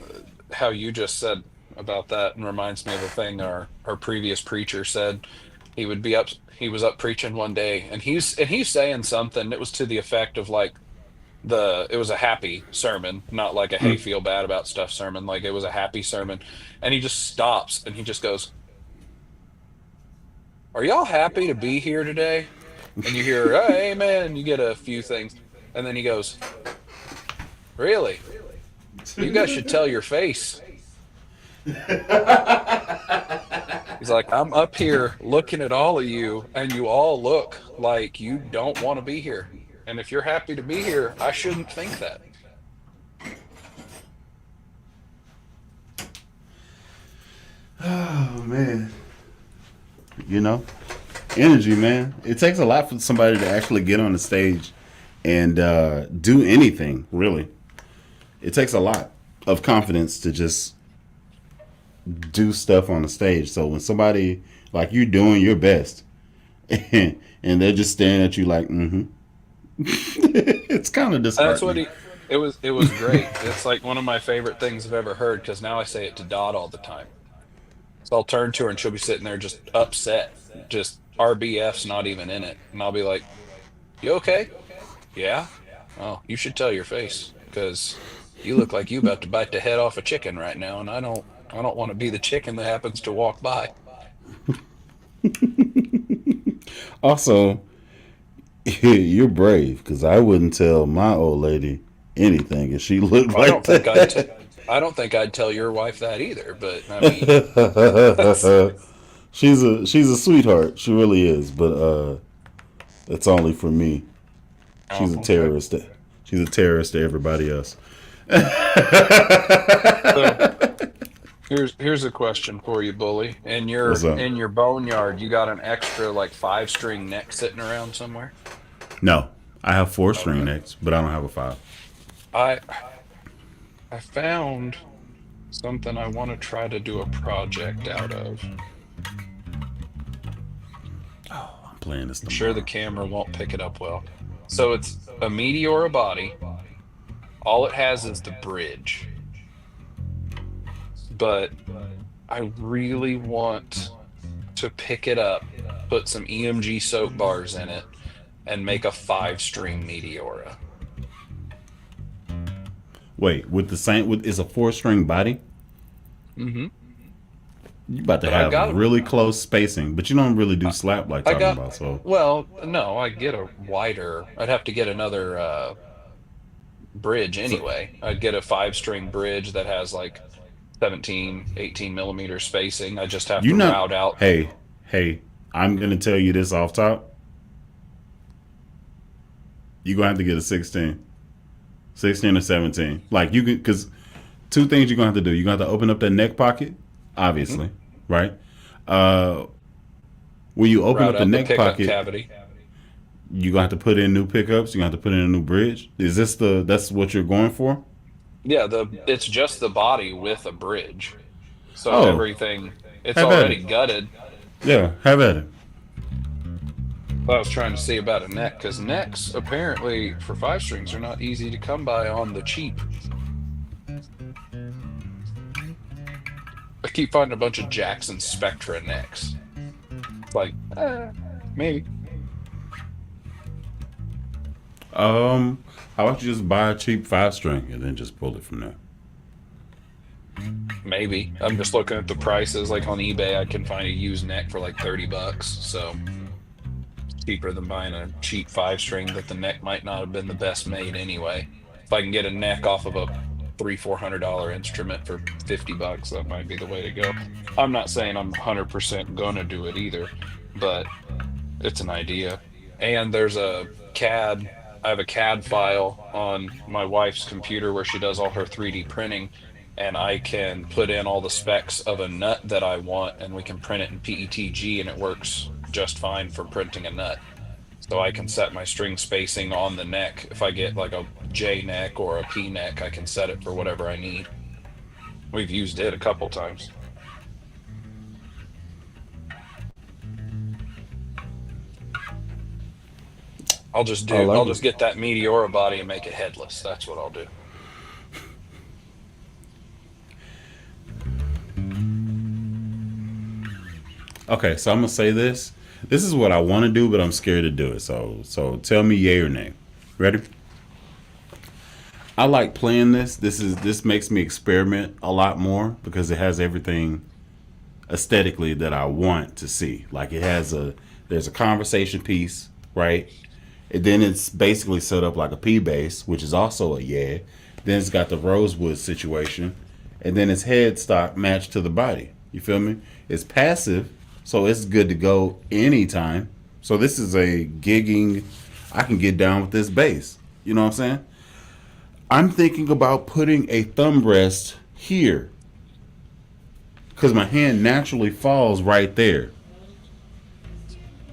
how you just said about that, and reminds me of a thing our previous preacher said. He was up preaching one day, and he's saying something. It was to the effect of like it was a happy sermon, not like a hey, feel bad about stuff sermon. Like it was a happy sermon, and he just stops and he just goes, "Are y'all happy to be here today?" And you hear, "Oh, amen." You get a few things, and then he goes, "Really? You guys should tell your face." He's like, "I'm up here looking at all of you, and you all look like you don't want to be here. And if you're happy to be here, I shouldn't think that." Oh man. You know? energy, man. It takes a lot for somebody to actually get on the stage and do anything, really. It takes a lot of confidence to just do stuff on the stage. So when somebody like you doing your best and they're just staring at you like, it's kind of That's what disheartening. he. It was great. It's like one of my favorite things I've ever heard because now I say it to Dot all the time. So I'll turn to her and she'll be sitting there just upset, just RBF's not even in it, and I'll be like, "You okay? Yeah. Oh, you should tell your face because you look like you about to bite the head off a chicken right now, and I don't want to be the chicken that happens to walk by." Also, you're brave because I wouldn't tell my old lady anything if she looked I like don't think I'd. that. I don't think I'd tell your wife that either. But I mean, that's She's a sweetheart. She really is. But that's only for me. oh, She's a okay. terrorist. She's a terrorist to everybody else. So here's a question for you, Bully. In What's your up? in your boneyard, you got an extra like 5 string neck sitting around somewhere? No, I have four string Okay. necks, but I don't have a five. I I found something I want to try to do a project out of. I'm playing this I'm sure the tomorrow. camera won't pick it up well. So it's a Meteora body. All it has is the bridge, but I really want to pick it up, put some EMG soap bars in it, and make a 5 string Meteora. Wait, with the same with it's a four string body. Hmm. You about to But I have got really close spacing, but you don't really do slap like I talking got about. So, well, no, I get a wider. I'd have to get another bridge so anyway. I'd get a 5 string bridge that has like 17, 18 millimeter spacing. I just have you to not. route out. Hey, I'm gonna tell you this off top. You're gonna have to get a 16 or 17. Like you can, because two things you're gonna have to do. You're gonna have to open up that neck pocket, Mhm. obviously, right? Uh, when you open Route up the out the neck pickup pocket, cavity. you're gonna have to put in new pickups. You're gonna have to put in a new bridge. Is this that's what you're going for? Yeah, it's just the body with a bridge. So Oh, everything it's have at already it. gutted. Yeah, have at it. I was trying to see about a neck because necks apparently for 5 strings are not easy to come by on the cheap. I keep finding a bunch of Jackson Spectra necks. Like, maybe. How about you just buy a cheap five string and then just pull it from there? Maybe. I'm just looking at the prices. Like on eBay, I can find a used neck for like $30. So cheaper than buying a cheap 5 string that the neck might not have been the best made anyway. If I can get a neck off of a $300-400 instrument for $50, that might be the way to go. I'm not saying I'm 100% gonna do it either, but it's an idea. And there's a CAD. I have a CAD file on my wife's computer where she does all her 3D printing, and I can put in all the specs of a nut that I want, and we can print it in PETG, and it works just fine for printing a nut. So I can set my string spacing on the neck. If I get like a J neck or a P neck, I can set it for whatever I need. We've used it a couple times. I like I'll it. just get that Meteora body and make it headless. That's what I'll do. Okay, so I'm gonna say this. This is what I want to do, but I'm scared to do it. So tell me yay or nay. Ready? I like playing this. This makes me experiment a lot more because it has everything aesthetically that I want to see. Like it has there's a conversation piece, right? And then it's basically set up like a P bass, which is also a yeah. Then it's got the rosewood situation, and then it's headstock matched to the body. You feel me? It's passive, so it's good to go anytime. So this is a gigging. I can get down with this bass. You know what I'm saying? I'm thinking about putting a thumb rest here because my hand naturally falls right there.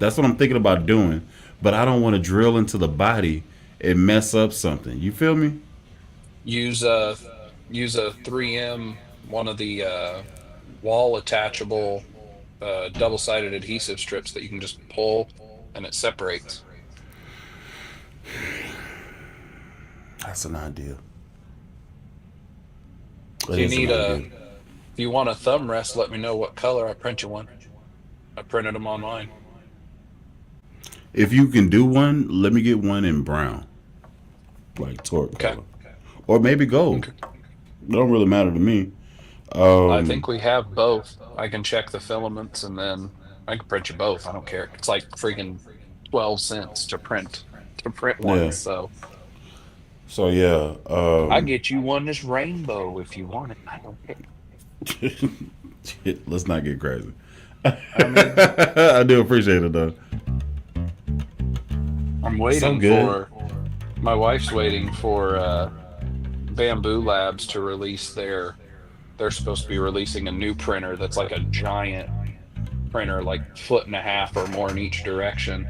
That's what I'm thinking about doing. But I don't want to drill into the body and mess up something. You feel me? Use a 3M, one of the wall attachable double-sided adhesive strips that you can just pull and it separates. That's an idea. If you need if you want a thumb rest, let me know what color. I print you one. I printed them online. If you can do one, let me get one in brown, like torque Okay. color, or maybe gold. Okay. It don't really matter to me. I think we have both. I can check the filaments and then I can print you both. I don't care. It's like freaking 12 cents to print one. Yeah. So yeah. I get you one this rainbow if you want it. I don't care. Let's not get crazy. I mean, I do appreciate it though. I'm waiting good. for my wife's waiting for Bamboo Labs to release they're supposed to be releasing a new printer that's like a giant printer, like 1.5 feet or more in each direction.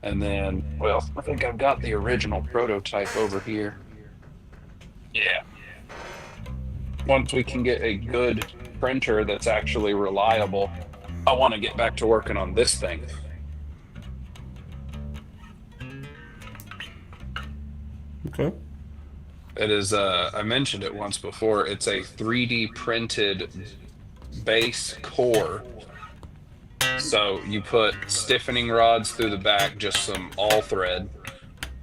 And then, well, I think I've got the original prototype over here. Yeah. Once we can get a good printer that's actually reliable, I want to get back to working on this thing. Okay. It is, I mentioned it once before, it's a 3D printed base core. So you put stiffening rods through the back, just some all thread,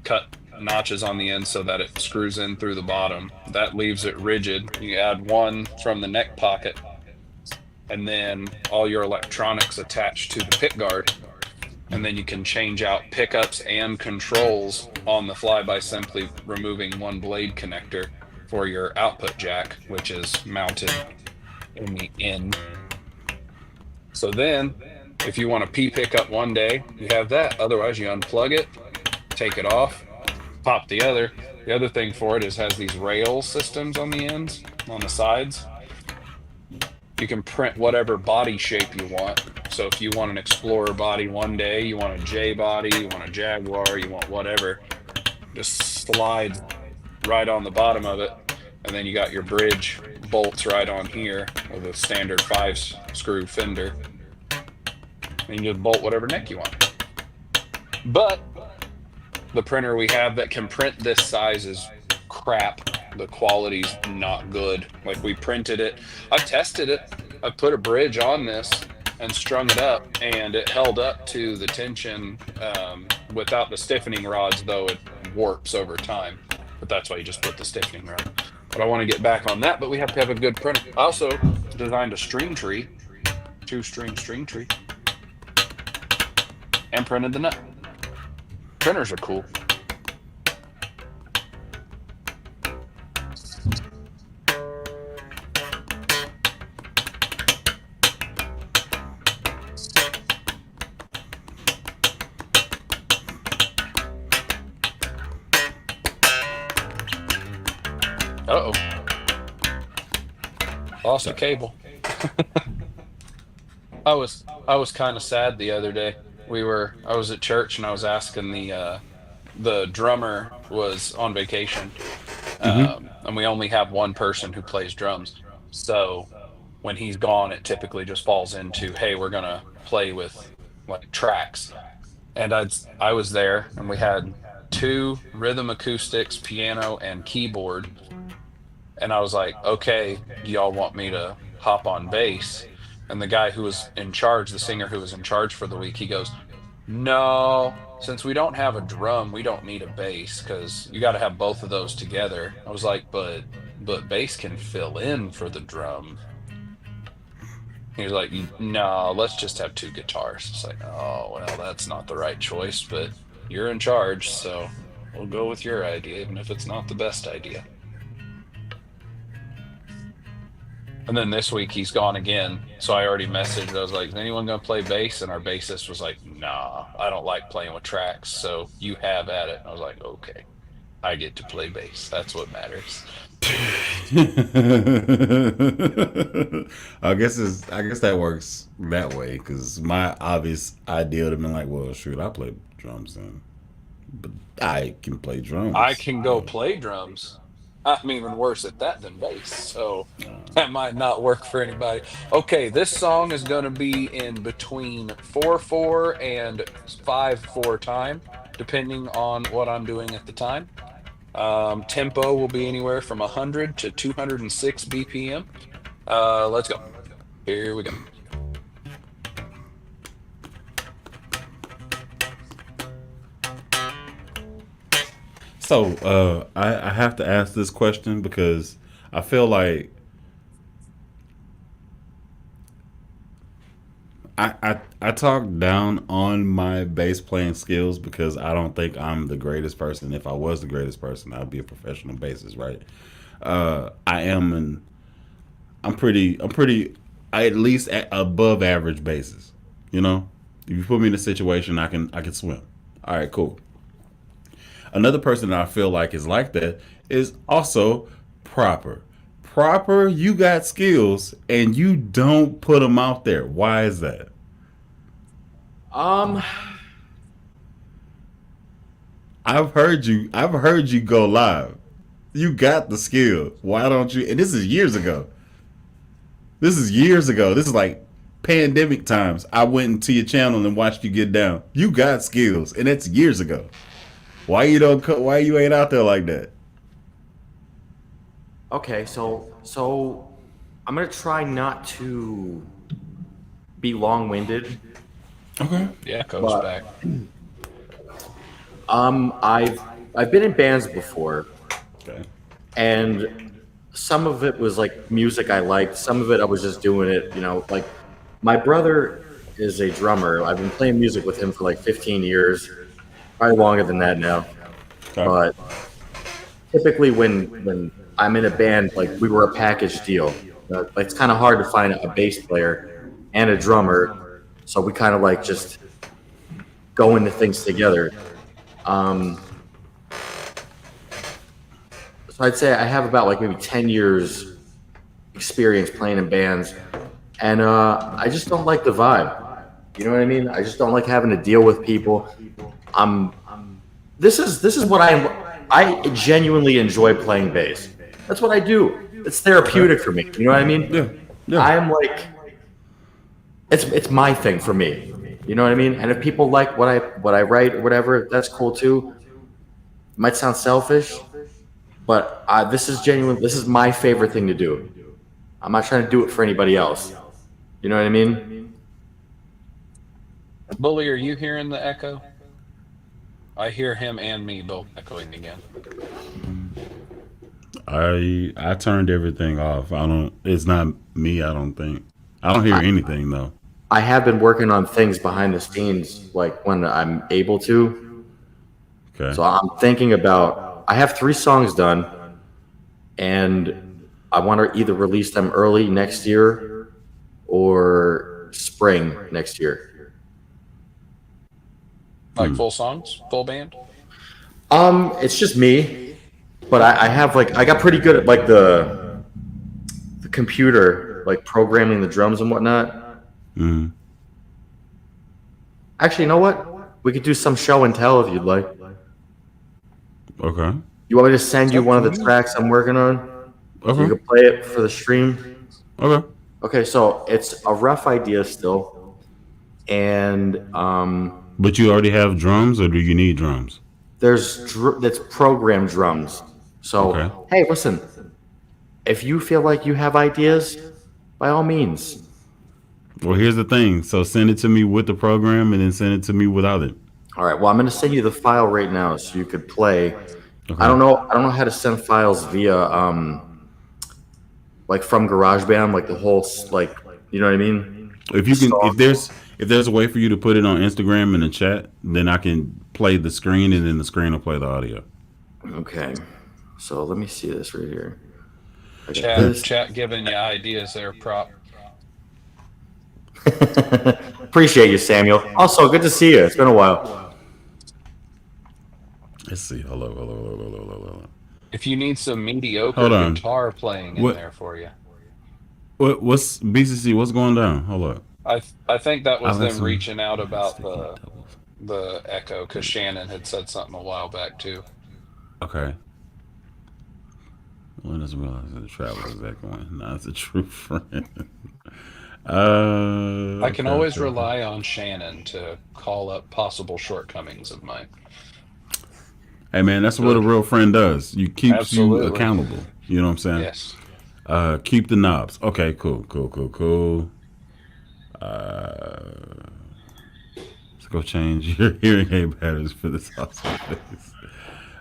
cut notches on the end so that it screws in through the bottom. That leaves it rigid. You add one from the neck pocket, and then all your electronics attached to the pick guard. And then you can change out pickups and controls on the fly by simply removing one blade connector for your output jack, which is mounted in the end. So then, if you want a P pickup one day, you have that. Otherwise, you unplug it, take it off, pop the other. The other thing for it is has these rail systems on the ends, on the sides. You can print whatever body shape you want. So if you want an Explorer body one day, you want a J body, you want a Jaguar, you want whatever, just slide right on the bottom of it. And then you got your bridge bolts right on here with a standard 5-screw fender. And you just bolt whatever neck you want. But the printer we have that can print this size is crap. The quality's not good. Like, we printed it. I've tested it. I put a bridge on this and strung it up, and it held up to the tension without the stiffening rods, though it warps over time. But that's why you just put the stiffening rod. But I want to get back on that, but we have to have a good printer. I also designed a string tree, 2-string string tree, and printed the nut. Printers are cool. Uh-oh. Lost a cable. I was kind of sad the other day. I was at church and I was asking the drummer was on vacation. And we only have one person who plays drums. So when he's gone, it typically just falls into, hey, we're gonna play with like tracks. And I was there and we had 2 rhythm acoustics, piano, and keyboard. And I was like, okay, do y'all want me to hop on bass? And the guy who was in charge, the singer who was in charge for the week, he goes, no, since we don't have a drum, we don't need a bass because you got to have both of those together. I was like, but bass can fill in for the drum. He was like, no, let's just have 2 guitars. It's like, oh, well, that's not the right choice, but you're in charge, so we'll go with your idea, even if it's not the best idea. And then this week he's gone again. So I already messaged. I was like, is anyone going to play bass? And our bassist was like, nah, I don't like playing with tracks. So you have at it. And I was like, okay, I get to play bass. That's what matters. I guess that works that way because my obvious idea would have been like, well, shoot, I play drums then, but I can play I drums. can go play drums. I'm even worse at that than bass, so that might not work for anybody. Okay, this song is going to be in between 4/4 and 5/4 time, depending on what I'm doing at the time. Tempo will be anywhere from 100 to 206 BPM. Let's go. Here we go. So I have to ask this question because I feel like I talk down on my bass playing skills because I don't think I'm the greatest person. If I was the greatest person, I'd be a professional bassist, right? I am an I'm pretty I at least above average bassist. You know, if you put me in a situation, I can swim. All right, cool. Another person that I feel like is like that is also Proper. Proper, you got skills and you don't put them out there. Why is that? Um, I've heard you go live. You got the skill. Why don't you? And this is years ago. This is years ago. This is like pandemic times. I went into your channel and watched you get down. You got skills, and that's years ago. Why you don't? Why you ain't out there like that? okay, so I'm gonna try not to be long-winded, Okay. Yeah, Coach but back. I've been in bands before, Okay. and some of it was like music I liked. Some of it I was just doing it, you know. Like my brother is a drummer. I've been playing music with him for like 15 years, probably longer than that now. Okay. But typically, when I'm in a band, like we were a package deal. It's kind of hard to find a bass player and a drummer, so we kind of like just go into things together. Um, so I'd say I have about like maybe 10 years experience playing in bands, and I just don't like the vibe. You know what I mean? I just don't like having to deal with people. I'm. This is what I genuinely enjoy playing bass. That's what I do. It's therapeutic for me. You know what I mean? Yeah. Yeah. I'm like, it's my thing for me. You know what I mean? And if people like what I write or whatever, that's cool too. It might sound selfish, but this is genuine. This is my favorite thing to do. I'm not trying to do it for anybody else. You know what I mean? Bully, are you hearing the echo? I hear him and me both echoing again. I turned everything off. I don't. It's not me. I don't think. I don't hear anything though. I have been working on things behind the scenes, like when I'm able to. Okay. So I'm thinking about. I have 3 songs done, and I want to either release them early next year or spring next year. Like full songs, full band. It's just me, but I have like I got pretty good at like the computer, like programming the drums and whatnot. Hmm. Actually, you know what? We could do some show and tell if you'd like. Okay. You want me to send you one of the tracks I'm working on? So you Okay. can play it for the stream. Okay. Okay, so it's a rough idea still, and But you already have drums, or do you need drums? that's programmed drums. So Okay. hey, listen, if you feel like you have ideas, by all means. Well, here's the thing. So send it to me with the program, and then send it to me without it. All right. Well, I'm going to send you the file right now so you could play. Okay. I don't know how to send files via like from GarageBand, like the whole like you know what I mean? If you can, if there's a way for you to put it on Instagram in the chat, then I can play the screen, and then the screen will play the audio. Okay. So let me see this right here. I got this. Chat giving you ideas there, prop. Appreciate you, Samuel. Also, good to see you. It's been a while. Let's see. Hello. If you need some mediocre Hold on. guitar playing in What there for you, what's BCC? What's going down? Hold up. I think that was I've had them some reaching out about sticky doubles. the Echo because Shannon had said something a while back too. Okay. One doesn't realize that the travel is echoing. Now it's a true friend. I can Okay, always okay, okay. rely on Shannon to call up possible shortcomings of mine. Hey man, that's what a Good. real friend does. You keeps you Absolutely. accountable. You know what I'm saying? Yes. Keep the knobs. Okay, cool, cool, cool, cool. Uh, let's go change your hearing aid batteries for this awesome face.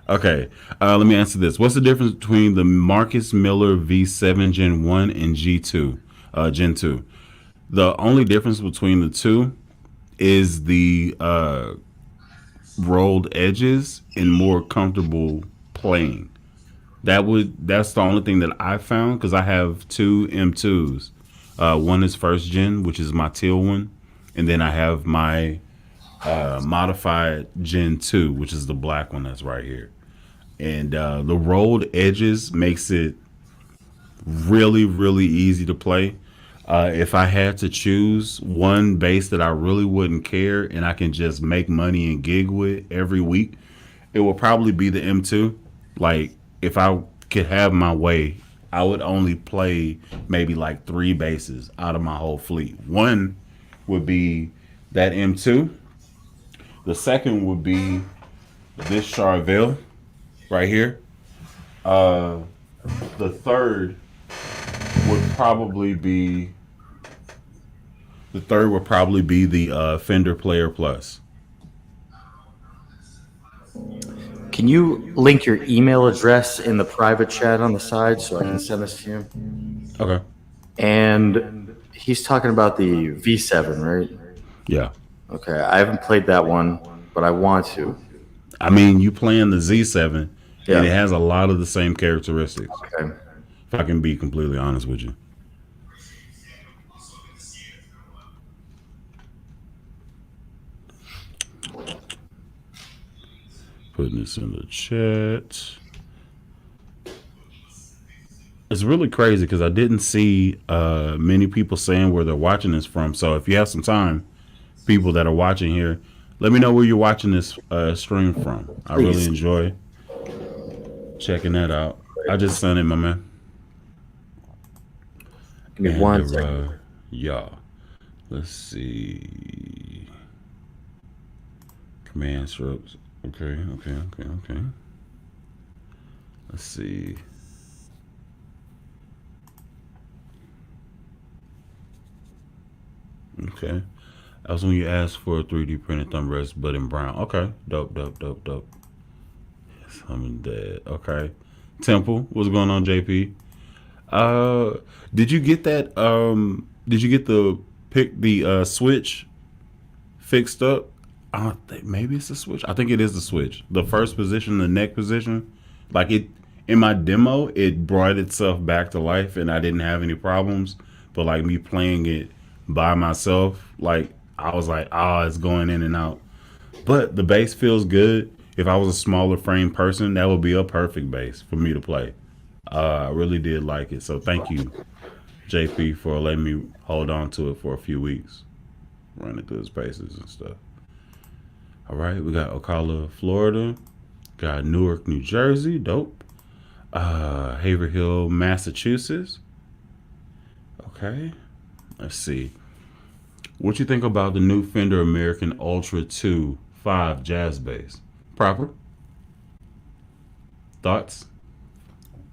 Okay, let me answer this. What's the difference between the Marcus Miller V7 Gen 1 and G2, Gen 2? The only difference between the two is the rolled edges and more comfortable playing. That's the only thing that I found because I have two M2s. One is first gen, which is my teal one, and then I have my modified Gen 2, which is the black one that's right here. And the rolled edges makes it really, really easy to play. If I had to choose one bass that I really wouldn't care and I can just make money and gig with every week, it would probably be the M2. Like, if I could have my way, I would only play maybe like three basses out of my whole fleet. One would be that M2. The second would be this Charvel right here. Uh, the third would probably be the Fender Player Plus. Can you link your email address in the private chat on the side so I can send this to you? Okay. And he's talking about the V7, right? Yeah. Okay, I haven't played that one, but I want to. I mean, you playing the Z7, Yeah. and it has a lot of the same characteristics. Okay. If I can be completely honest with you. Putting this in the chat. It's really crazy because I didn't see many people saying where they're watching this from. So if you have some time, people that are watching here, let me know where you're watching this stream from. I really Please. enjoy checking that out. I just sent it, my man. Give me And one second. yeah, let's see. Command strokes. Okay, okay, okay, okay. Let's see. Okay. That was when you asked for a 3D printed thumb rest, but in brown. Okay. Dope, dope, dope, dope. Yes, I'm dead. Okay. Temple, what's going on, JP? Did you get that? Did you get the switch fixed up? I don't think maybe it's the switch. I think it is the switch. The first position, the neck position, like it in my demo, it brought itself back to life, and I didn't have any problems. But like me playing it by myself, like I was like, it's going in and out. But the bass feels good. If I was a smaller frame person, that would be a perfect bass for me to play. I really did like it. So thank you, JP, for letting me hold on to it for a few weeks, running through his paces and stuff. All right, we got Ocala, Florida. Got Newark, New Jersey. Dope. Haverhill, Massachusetts. Okay. Let's see. What you think about the new Fender American Ultra 2 5 jazz bass? Proper? Thoughts?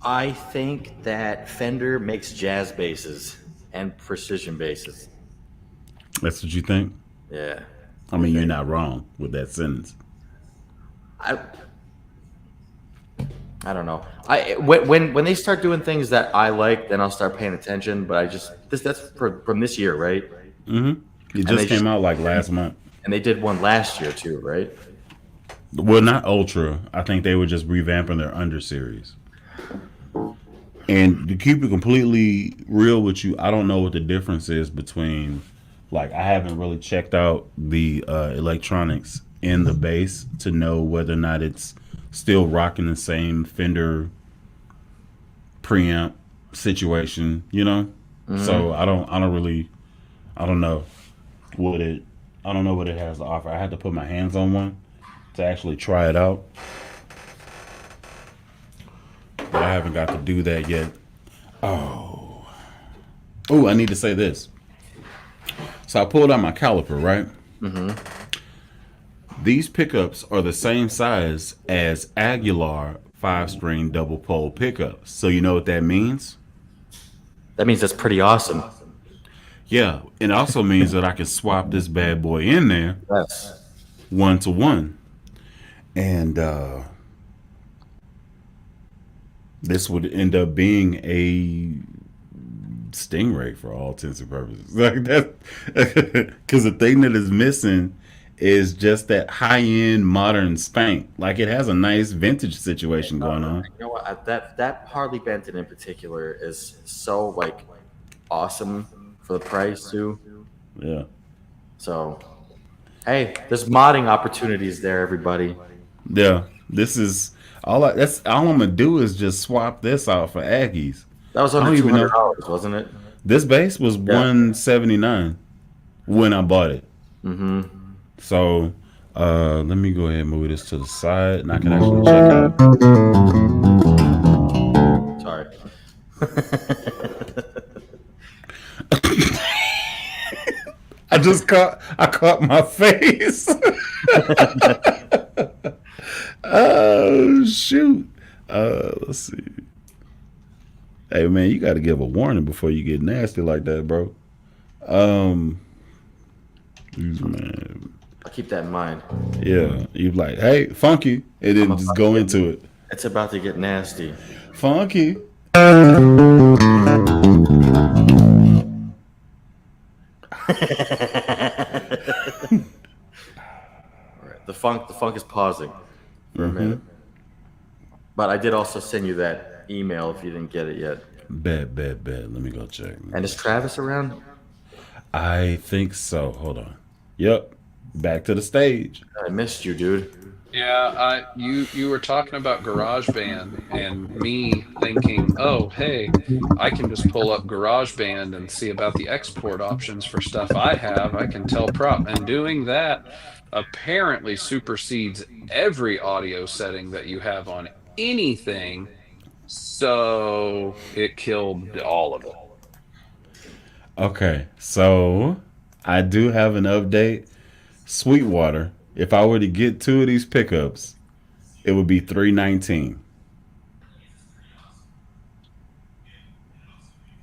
I think that Fender makes jazz basses and precision basses. That's what you think? Yeah. I mean, you're not wrong with that sentence. I don't know. When they start doing things that I like, then I'll start paying attention. But that's from this year, right? Mm-hmm. It just came out like last month. And they did one last year too, right? Well, not Ultra. I think they were just revamping their under series. And to keep it completely real with you, I don't know what the difference is between, like, I haven't really checked out the electronics in the bass to know whether or not it's still rocking the same Fender preamp situation, you know. So I don't know what it has to offer. I had to put my hands on one to actually try it out, but I haven't got to do that yet. Oh, I need to say this. So I pulled out my caliper, right? These pickups are the same size as Aguilar 5-string double pole pickups. So you know what that means? That means that's pretty awesome. Yeah, it also means that I can swap this bad boy in there Yes. 1-to-1. And this would end up being a Stingray for all intents and purposes. Like that, because the thing that is missing is just that high-end modern spank. Like it has a nice vintage situation going on. You know what? That Harley Benton in particular is so like awesome for the price too. Yeah. So, hey, there's modding opportunities there, everybody. Yeah. This is that's all I'm gonna do is just swap this out for Aggies. That was I under don't even know. $200, wasn't it? This base was $179 when I bought it. So let me go ahead and move this to the side, and I can actually check out. Sorry. I caught my face. Oh shoot. Let's see. Hey man, you got to give a warning before you get nasty like that, bro. Man. I'll keep that in mind. Yeah, you like, hey, funky, and then just go into it. It's about to get nasty. Funky. The funk is pausing for a minute. But I did also send you that email if you didn't get it yet. Bad. Let me go check. And is Travis around? I think so. Hold on. Yep. Back to the stage. I missed you, dude. Yeah, you were talking about GarageBand and me thinking, oh, hey, I can just pull up GarageBand and see about the export options for stuff I have. I can tell prop. And doing that apparently supersedes every audio setting that you have on anything. So it killed all of it. Okay, so I do have an update. Sweetwater, if I were to get 2 of these pickups, it would be $319.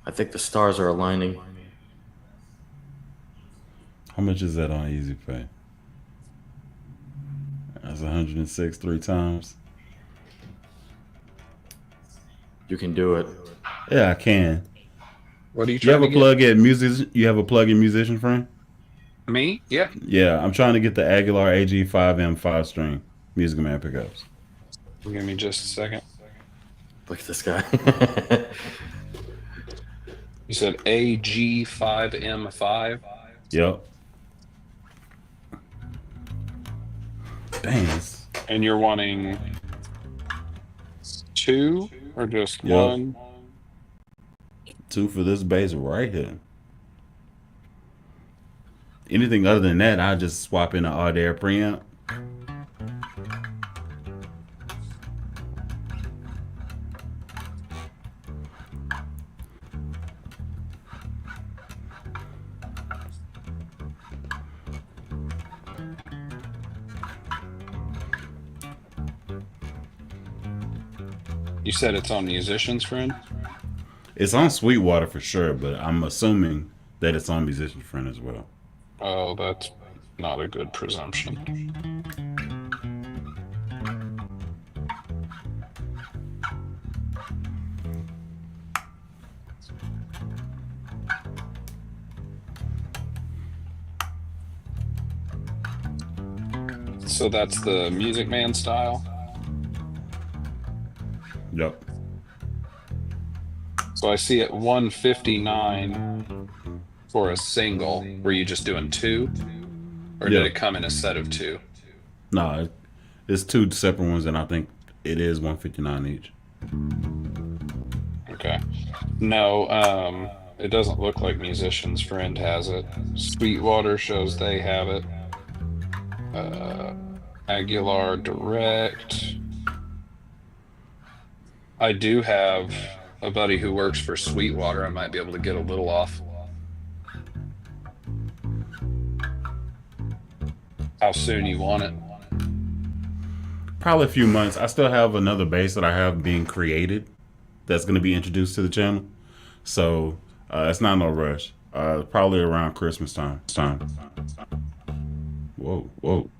I think the stars are aligning. How much is that on Easy Pay? That's 106 3 times. You can do it. Yeah, I can. What are you You trying have to a get? plug-in music? You have a plug-in musician friend? Me? Yeah. Yeah, I'm trying to get the Aguilar AG5M 5-string Music Man pickups. Give me just a second. Look at this guy. You said AG5M5? Yep. Dang. And you're wanting 2 or just Yep. 1? 2 for this bass right here. Anything other than that, I just swap in an Audaire preamp. You said it's on Musician's Friend? It's on Sweetwater for sure, but I'm assuming that it's on Musician Friend as well. Oh, that's not a good presumption. So that's the Music Man style? Yep. So I see it 159 for a single. Were you just doing 2? Or Yeah. did it come in a set of 2? No, it's 2 separate ones, and I think it is 159 each. Okay. No, it doesn't look like Musician's Friend has it. Sweetwater shows they have it. Uh, Aguilar Direct. I do have a buddy who works for Sweetwater. I might be able to get a little off. How soon you want it? Probably a few months. I still have another bass that I have being created that's going to be introduced to the channel. So it's not no rush. Probably around Christmas time. Whoa, whoa.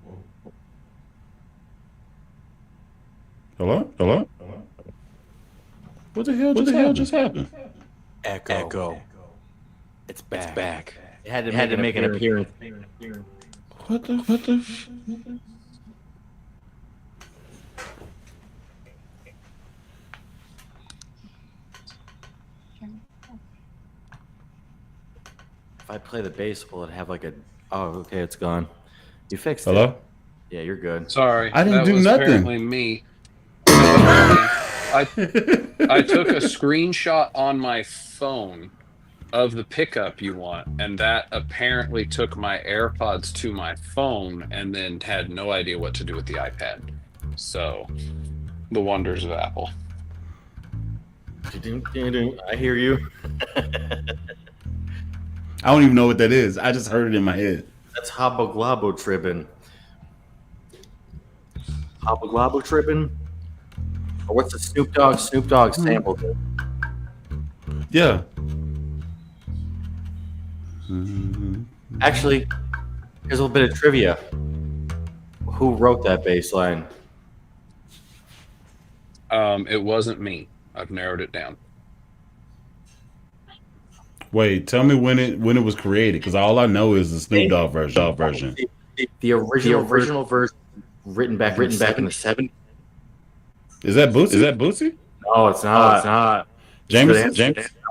Hello? What the hell just happened? Echo. It's back. It had to make an appearance. What the? If I play the bass, will it have like a? Oh, okay, it's gone. You fixed Hello? it. Yeah, you're good. Sorry, I didn't that do was nothing. Apparently me. I took a screenshot on my phone of the pickup you want, and that apparently took my AirPods to my phone, and then had no idea what to do with the iPad. So, the wonders of Apple. I hear you. I don't even know what that is. I just heard it in my head. That's Hobbo Globbo tripping. Hobbo Globbo tripping? Or what's the Snoop Dogg sample? Yeah. Actually, here's a little bit of trivia. Who wrote that bass line? It wasn't me. I've narrowed it down. Wait, tell me when it was created, because all I know is the Snoop Dogg version. The original version written back in the 70s. Is that Bootsy? No, it's not. James?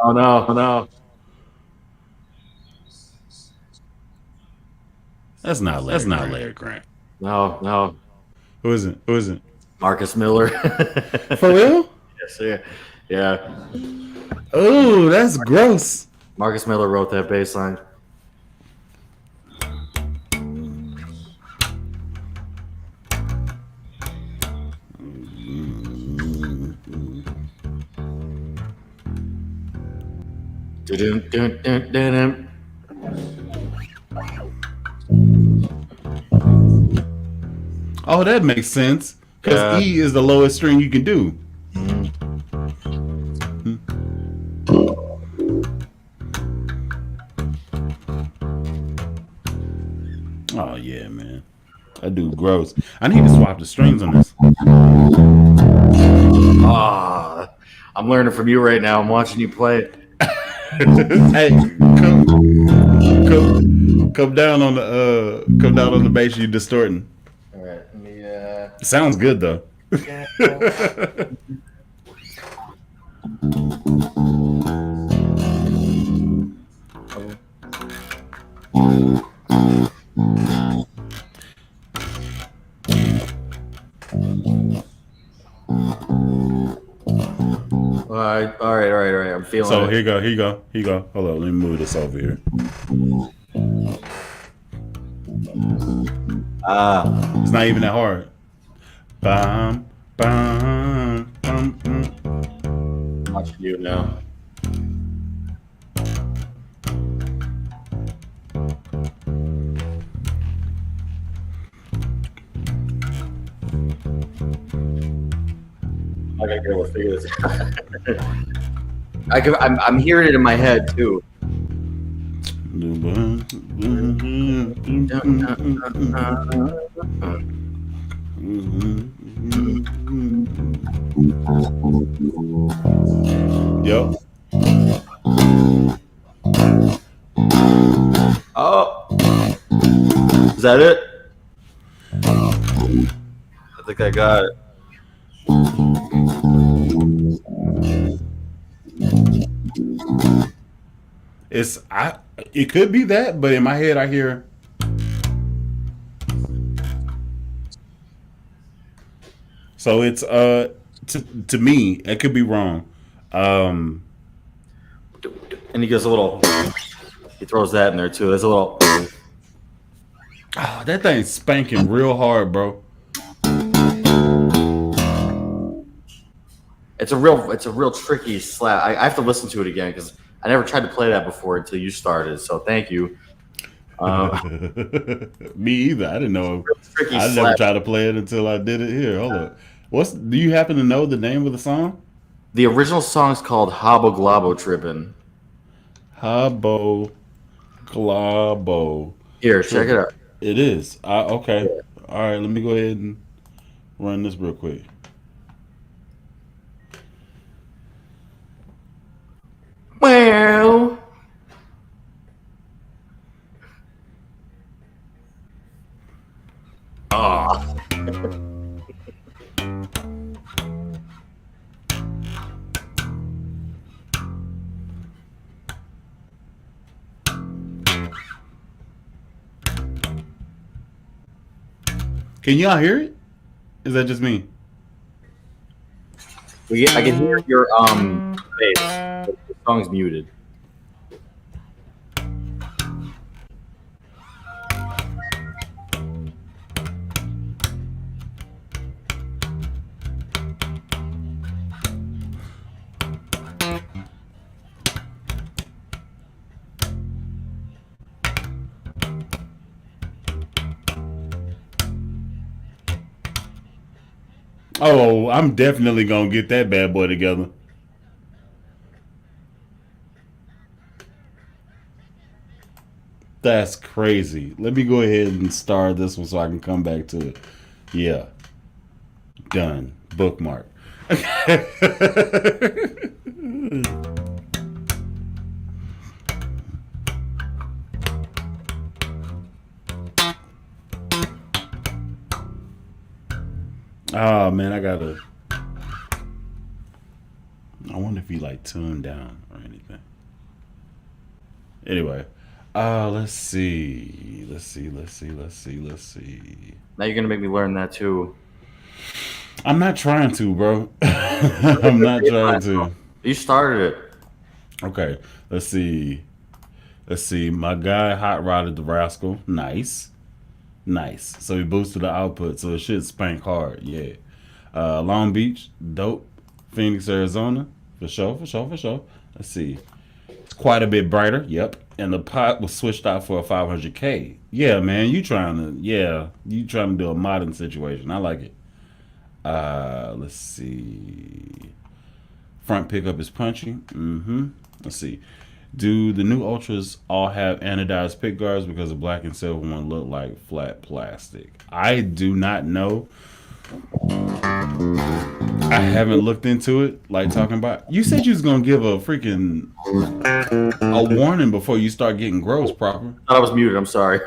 Oh no. That's not Larry Grant. No. Who is it? Marcus Miller. For real? Yes, yeah. Oh, that's gross. Marcus Miller wrote that bass line. Dun-dun-dun-dun-dun. Oh, that makes sense. Because Yeah. E is the lowest string you can do. Oh yeah, man. That dude gross. I need to swap the strings on this. Ah, I'm learning from you right now. I'm watching you play it. Hey, come down on the bass you distorting. All right, let me. It sounds good though. All right. I'm feeling So it. here you go. Hold on, let me move this over here. It's not even that hard. Bam, bam, bam, bam. Watching you now. I gotta be able to figure this out. I'm hearing it in my head too. Yep. Oh, is that it? I think I got it. It could be that, but in my head I hear. So it's to me, it could be wrong. Um, And he goes a little. He throws that in there too. There's a little. that thing's spanking real hard, bro. It's a real tricky slap. I have to listen to it again because I never tried to play that before until you started. So thank you. Me either. I didn't know. Tricky I never slap. tried to play it until I did it here. Hold up. Do you happen to know the name of the song? The original song's called Hobble Globbo Trippin'. Hobbo Globbo. Here, check it out. It is. Okay. All right. Let me go ahead and run this real quick. Well. Oh. Can y'all hear it? Is that just me? I can hear your bass. The song's muted. Oh, I'm definitely gonna get that bad boy together. That's crazy. Let me go ahead and start this one so I can come back to it. Yeah. Done. Bookmark. Oh man, I wonder if he like tuned down or anything. Anyway, let's see. Now you're gonna make me learn that too. I'm not trying to, bro. I'm not trying to. You started it. Okay, let's see. My guy hot rodded the rascal. Nice. So he boosted the output, so it should spank hard. Yeah. Long Beach, dope. Phoenix, Arizona, for sure. Let's see. It's quite a bit brighter. Yep. And the pot was switched out for a 500K. Yeah, man. You trying to do a modern situation. I like it. Let's see. Front pickup is punchy. Let's see. Do the new Ultras all have anodized pick guards because the black and silver one look like flat plastic? I do not know. I haven't looked into it. Like talking about, you said you was gonna give a freaking a warning before you start getting gross, proper. I thought I was muted. I'm sorry.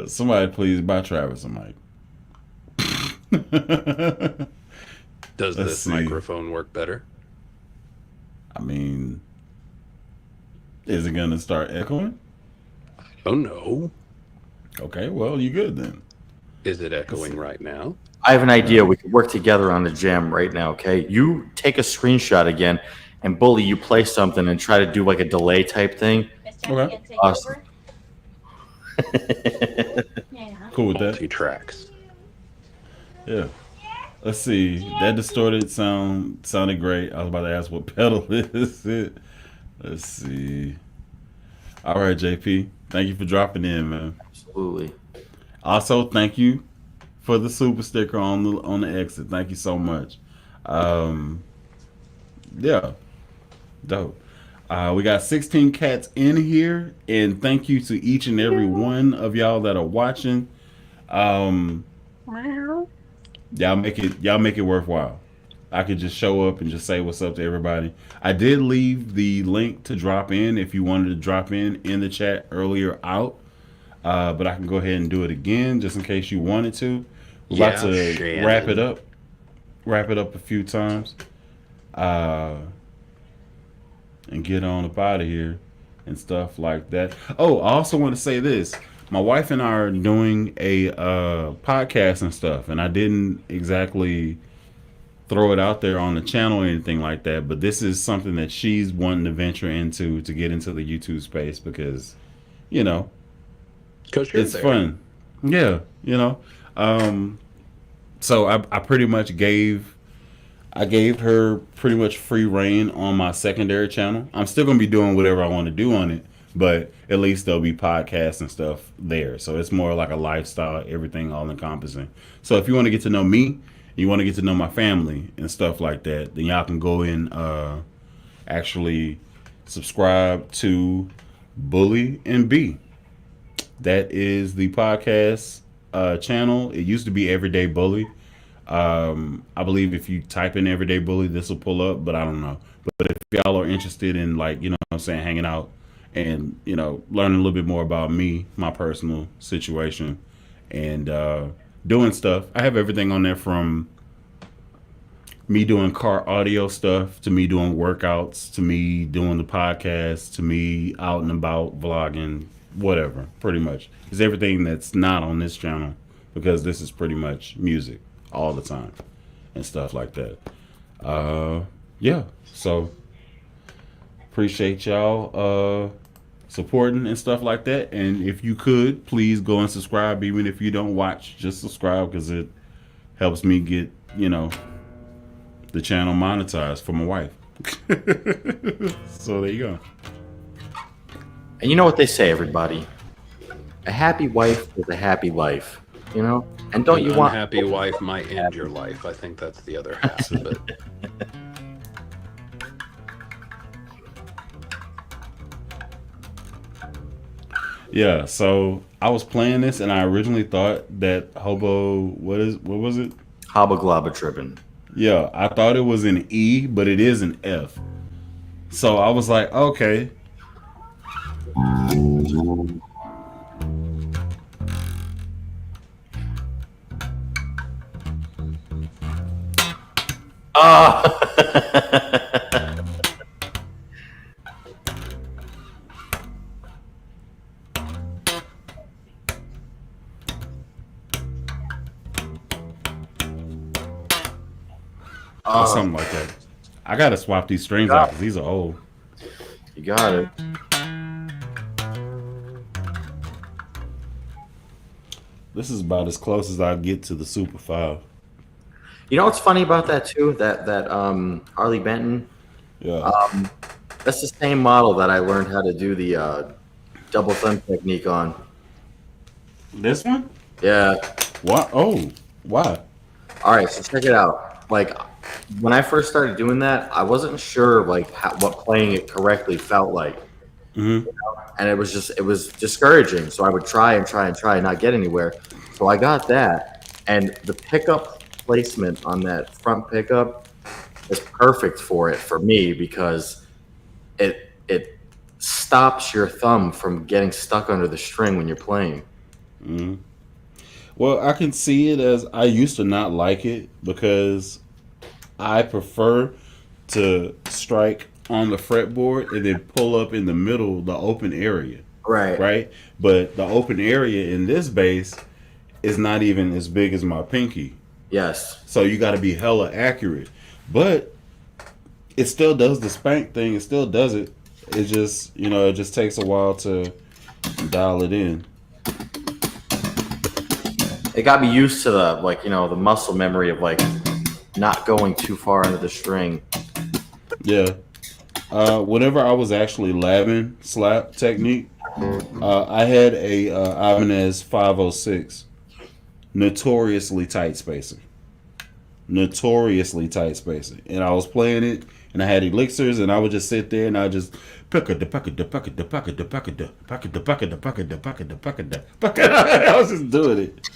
Somebody please buy Travis a mic. Does Let's this see. microphone work better? I mean, is it gonna start echoing? Oh no. Okay, well, you good then. Is it echoing right now? I have an idea. We could work together on the jam right now, okay? You take a screenshot again, and Bully, you play something and try to do like a delay type thing. Okay. Awesome. Cool with that. Multi-tracks. Yeah. Let's see. That distorted sounded great. I was about to ask what pedal is it. Let's see. All right, JP. Thank you for dropping in, man. Absolutely. Also, thank you for the super sticker on the exit. Thank you so much. Yeah. Dope. We got 16 cats in here, and thank you to each and every one of y'all that are watching. Y'all make it worthwhile. I could just show up and just say what's up to everybody. I did leave the link to drop in if you wanted to drop in the chat earlier out, but I can go ahead and do it again just in case you wanted to. We're about to Shannon. wrap it up a few times, and get on up out of here and stuff like that. Oh, I also want to say this. My wife and I are doing a podcast and stuff, and I didn't exactly throw it out there on the channel or anything like that. But this is something that she's wanting to venture into to get into the YouTube space because, you know, Because you're it's there. fun. Yeah, you know. So I pretty much gave her pretty much free reign on my secondary channel. I'm still gonna be doing whatever I want to do on it, but at least there'll be podcasts and stuff there. So it's more like a lifestyle, everything all encompassing. So if you want to get to know me, you want to get to know my family and stuff like that, then y'all can go and actually subscribe to Bully and B. That is the podcast channel. It used to be Everyday Bully. I believe if you type in Everyday Bully, this will pull up, but I don't know. But if y'all are interested in, like, you know what I'm saying, hanging out and, you know, learning a little bit more about me, my personal situation, and doing stuff, I have everything on there from me doing car audio stuff to me doing workouts to me doing the podcast to me out and about vlogging, whatever. Pretty much it's everything that's not on this channel because this is pretty much music all the time and stuff like that. Yeah, so appreciate y'all supporting and stuff like that. And if you could, please go and subscribe. Even if you don't watch, just subscribe because it helps me get, you know, the channel monetized for my wife. So there you go. And you know what they say, everybody? A happy wife is a happy life. You know? And don't you want... unhappy wife might end your life. I think that's the other half of it. Yeah, so I was playing this and I originally thought that what was it? Hobgoblin. Yeah, I thought it was an E, but it is an F. So I was like, okay. Or something like that. I gotta swap these strings out because these are old. You got it. This is about as close as I get to the Super 5. You know what's funny about that too? That Harley Benton. Yeah. That's the same model that I learned how to do the double thumb technique on. This one? Yeah. What? Oh, why? All right, so check it out. Like when I first started doing that, I wasn't sure like what playing it correctly felt like. Mm-hmm. And it was discouraging. So I would try and not get anywhere. So I got that, and the pickup placement on that front pickup is perfect for it for me because it stops your thumb from getting stuck under the string when you're playing. Mm-hmm. Well, I can see it as I used to not like it because I prefer to strike on the fretboard and then pull up in the middle, the open area. Right. But the open area in this bass is not even as big as my pinky. Yes. So you got to be hella accurate. But it still does the spank thing. It still does it. It just, you know, it just takes a while to dial it in. It got me used to the, like, you know, the muscle memory of like not going too far into the string. Yeah. Whenever I was actually labbing slap technique, I had a Ibanez 506, notoriously tight spacer, and I was playing it, and I had elixirs, and I would just sit there and I just I was just doing it.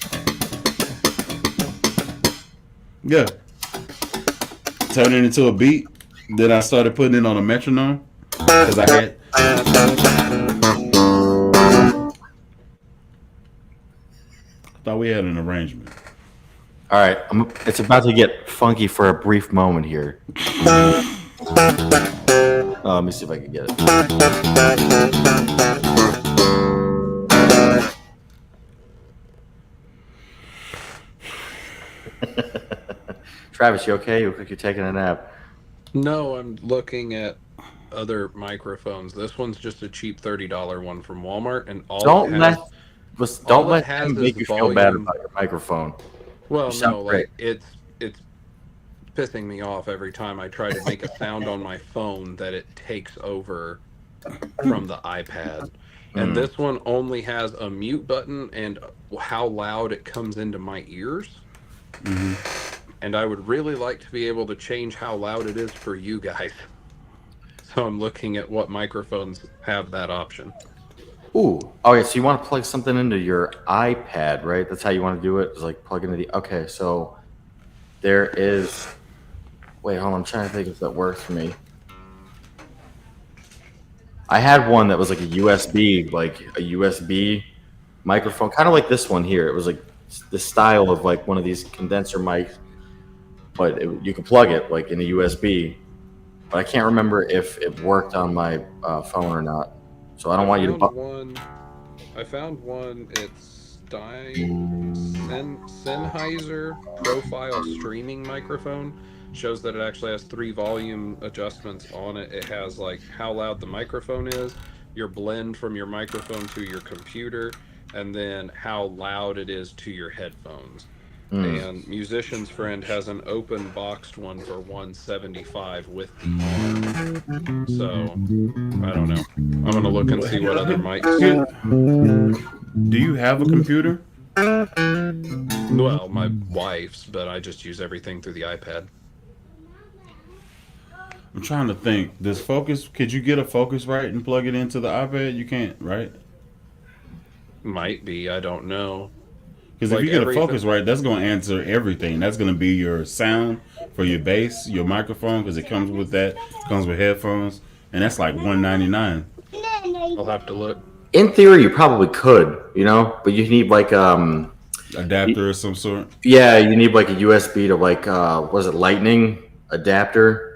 Yeah. Turn it into a beat. Then I started putting it on a metronome because I had. Thought we had an arrangement. All right, it's about to get funky for a brief moment here. Let me see if I can get it. Travis, you okay? You look like you're taking a nap. No, I'm looking at other microphones. This one's just a cheap $30 one from Walmart, and Don't let all don't it let has him is make you feel bad volume. about your microphone. You Well, sound no, great. like it's pissing me off every time I try to make a sound on my phone that it takes over from the iPad. And Mm. this one only has a mute button and how loud it comes into my ears. Mhm. And I would really like to be able to change how loud it is for you guys. So I'm looking at what microphones have that option. Ooh. Oh yeah. So you want to plug something into your iPad, right? That's how you want to do it. It's like plug into the. Okay. So there is. Wait, hold on. I'm trying to think if that works for me. I had one that was like a USB microphone, kind of like this one here. It was like the style of like one of these condenser mics, but you could plug it like in a USB. But I can't remember if it worked on my phone or not. So I don't want you to. I found one. It's Sennheiser Profile Streaming Microphone. Shows that it actually has 3 volume adjustments on it. It has like how loud the microphone is, your blend from your microphone to your computer, and then how loud it is to your headphones. And Musician's Friend has an open boxed one for $175 with the arm. So I don't know. I'm gonna look and see what other mics. Do you have a computer? Well, my wife's, but I just use everything through the iPad. I'm trying to think. Does Focus? Could you get a Focusrite and plug it into the iPad? You can't, right? Might be. I don't know. Because if Like you get a everything. Focusrite, that's going to answer everything. That's going to be your sound for your bass, your microphone, because it comes with that. Comes with headphones, and that's like $199. I'll have to look. In theory, you probably could, but you need like Adapter of some sort. yeah, you need like a USB to like was it Lightning adapter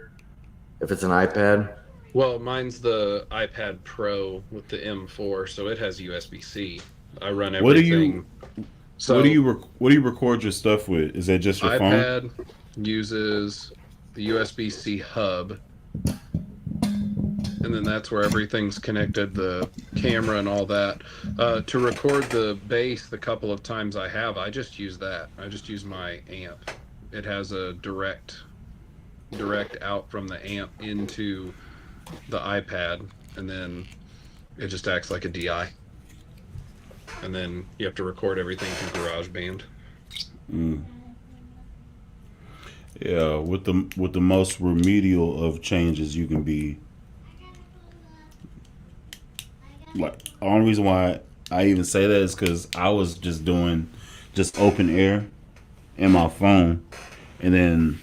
if it's an iPad. Well, mine's the iPad Pro with the M4, so it has USB-C. I run everything. What do you record your stuff with? Is that just your phone? iPad uses the USB-C hub, and then that's where everything's connected, the camera and all that. To record the bass, the couple of times I just use that. I just use my amp. It has a direct out from the amp into the iPad, and then it just acts like a DI. And then you have to record everything through GarageBand. Yeah, with the most remedial of changes, you can be like. The only reason why I even say that is because I was just doing just open air in my phone, and then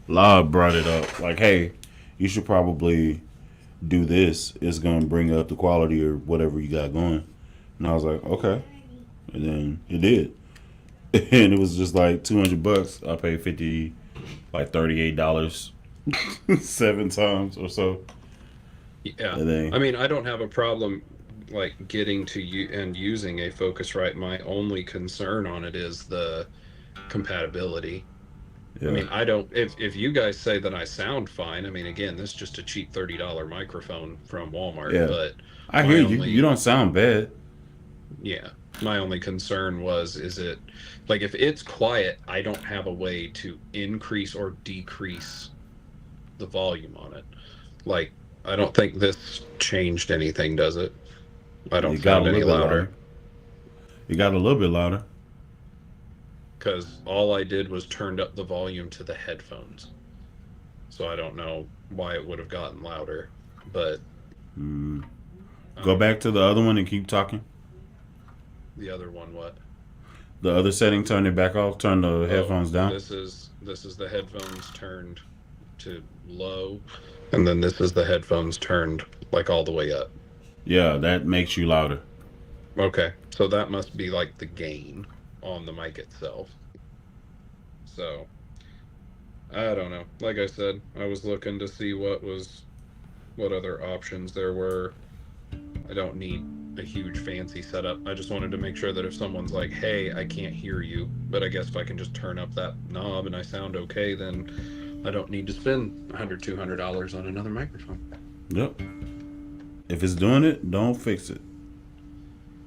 Lob brought it up like, hey, you should probably do this. It's gonna bring up the quality or whatever you got going. And I was like, okay, and then it did. And it was just like $200. I paid $38 7 times or so. Yeah, And then, I mean, I don't have a problem like getting to you and using a Focusrite. My only concern on it is the compatibility. yeah. I mean, I don't. If you guys say that I sound fine, I mean, again, this is just a cheap $30 microphone from Walmart. Yeah. But I hear you. You don't sound bad. yeah, my only concern is it like if it's quiet, I don't have a way to increase or decrease the volume on it. Like, I don't think this changed anything, does it? I don't It got sound a any little bit louder It got a little bit louder. because all I did was turned up the volume to the headphones. So I don't know why it would have gotten louder, but Go back to the other one and keep talking. the other one, what? The other setting, turn it back off. Turn the headphones down. This is the headphones turned to low, and then this is the headphones turned like all the way up. Yeah, that makes you louder. Okay, so that must be like the gain on the mic itself. So I don't know. Like I said, I was looking to see what other options there were. I don't need a huge fancy setup. I just wanted to make sure that if someone's like, hey, I can't hear you, but I guess if I can just turn up that knob and I sound okay, then I don't need to spend $100-$200 on another microphone. Yep. If it's doing it, don't fix it.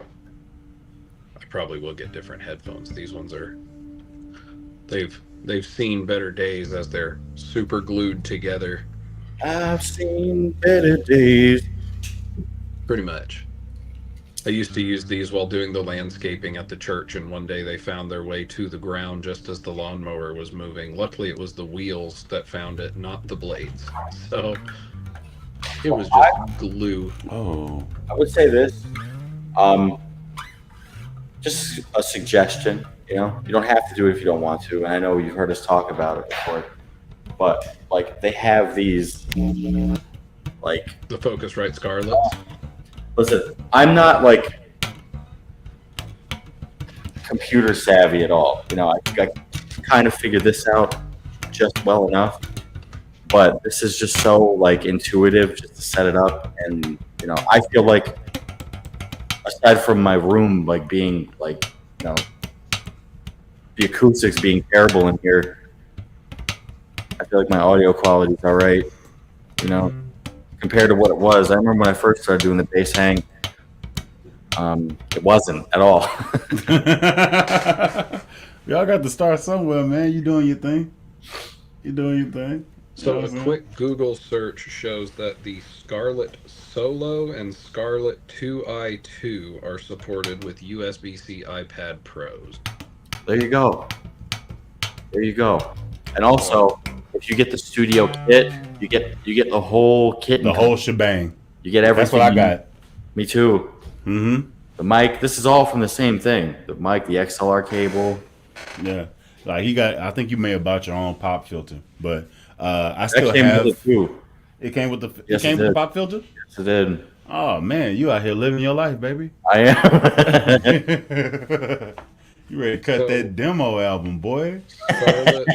I probably will get different headphones. These ones are they've seen better days as they're super glued together. I've seen better days. Pretty much. I used to use these while doing the landscaping at the church, and one day they found their way to the ground just as the lawnmower was moving. Luckily, it was the wheels that found it, not the blades. So it was just glue. Oh. I would say this. Just a suggestion. You know, you don't have to do it if you don't want to. And I know you've heard us talk about it before, but like they have these, like, The Focusrite Scarletts. listen, I'm not like computer savvy at all. You know, I kind of figured this out just well enough, but this is just so like intuitive just to set it up. And, you know, I feel like aside from my room, like being like, you know, the acoustics being terrible in here, I feel like my audio quality is all right, you know, compared to what it was. I remember when I first started doing the bass hang, it wasn't at all. Y'all got to start somewhere, man. You doing your thing. You doing your thing. So a quick Google search shows that the Scarlett Solo and Scarlett 2i2 are supported with USB-C iPad Pros. There you go. There you go. And also, if you get the studio kit, you get the whole kit. The whole shebang. You get everything. That's what I got. Me too. Mm-hmm. The mic. This is all from the same thing. The mic, the XLR cable. Yeah. Like he got. I think you may have bought your own pop filter, but I That still came have. with it too. It came with the. Yes, it came it with the did. pop filter. Yes, it did. Oh man, you out here living your life, baby. I am. You ready to cut So- that demo album, boy? Scarlett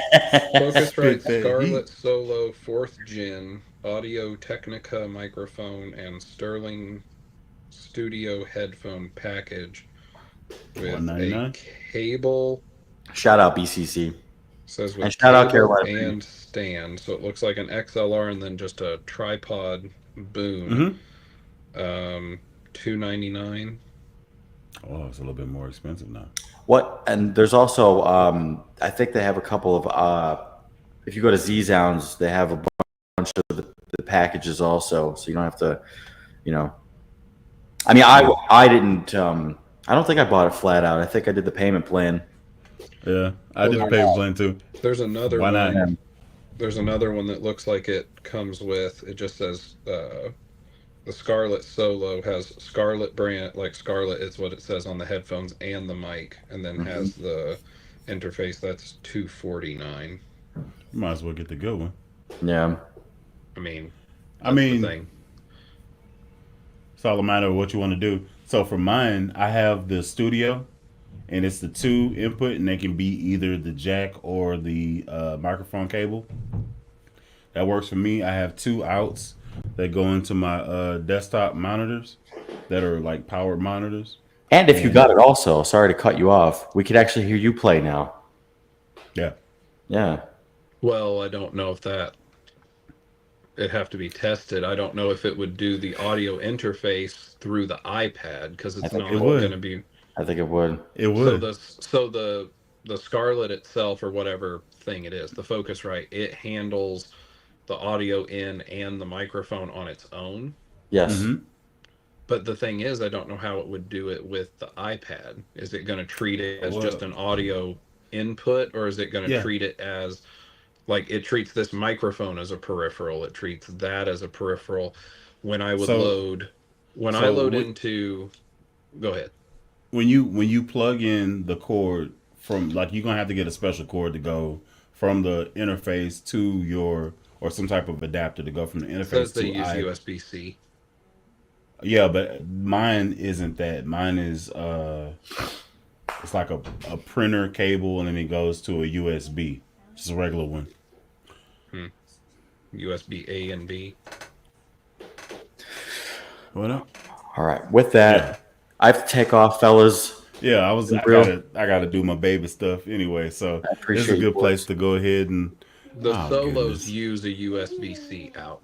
Focusrite Spit that Scarlett heat. Solo 4th Gen Audio Technica microphone and Sterling Studio headphone package with a $199? cable. Shout out BCC. Says with And shout out cable Carolina Premium. and stand, so it looks like an XLR and then just a tripod boom. Mm-hmm. $299. Oh, it's a little bit more expensive now. What? And there's also, I think they have a couple of. If you go to Z-Sounds, they have a bunch of the packages also, so you don't have to, you know. I mean, I didn't. I don't think I bought it flat out. I think I did the payment plan. Yeah, I did the Well, paper plan too. There's another Why one. not? There's another one that looks like it comes with. It just says the Scarlett Solo has Scarlett brand, like Scarlett is what it says on the headphones and the mic, and then has the interface. That's $249. You might as well get the good one. Yeah. I mean, I that's mean, the thing. it's all a matter of what you want to do. So for mine, I have the studio, and it's the 2 input, and they can be either the jack or the microphone cable. That works for me. I have 2 outs that go into my desktop monitors that are like powered monitors. And if you got it also, sorry to cut you off, we could actually hear you play now. Yeah. Yeah. Well, I don't know if that. It'd have to be tested. I don't know if it would do the audio interface through the iPad because I it's think not it would. going to be. I think it would. It So would. the Scarlett itself, or whatever thing it is, the Focusrite, it handles the audio in and the microphone on its own. Yes. Mhm. But the thing is, I don't know how it would do it with the iPad. Is it going to treat it as just an audio input, or is it going to Yeah. treat it as like it treats this microphone as a peripheral? It treats that as a peripheral. When I would So- load, when I so load what- into, go ahead. When you plug in the cord from, like, you're gonna have to get a special cord to go from the interface to your, or some type of adapter to go from the It interface says to they use USB-C. Yeah, but mine isn't that. Mine is it's like a printer cable, and then it goes to a USB, just a regular one. USB A and B. What up? All right. With that, Yeah. I have to take off, fellas. Yeah, I Real. gotta do my baby stuff anyway. So this is a appreciate you, good boys. place to go ahead and The Oh, Solos goodness. use a USB-C out.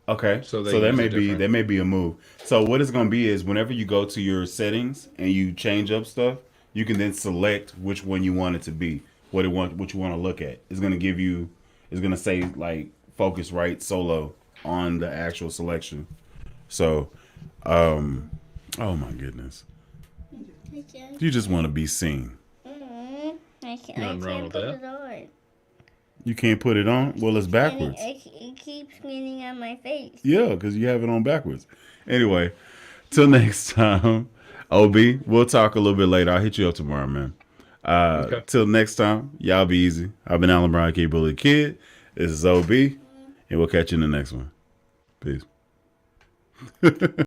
okay. So So, they that use a may be a move. So what it's gonna be is whenever you go to your settings and you change up stuff, you can then select which one you want it to be, what you want to look at. It's gonna say like Focusrite Solo on the actual selection. So, oh my goodness, you just want to be seen. I can't Nothing wrong with put that. it on. You can't put it on. Well, it's backwards. It keeps getting on my face. Yeah, because you have it on backwards. Anyway, till next time, OB, we'll talk a little bit later. I'll hit you up tomorrow, man. Okay. Till next time, y'all be easy. I've been Alan Brown, K Bully Kid. This is OB, and we'll catch you in the next one. Peace.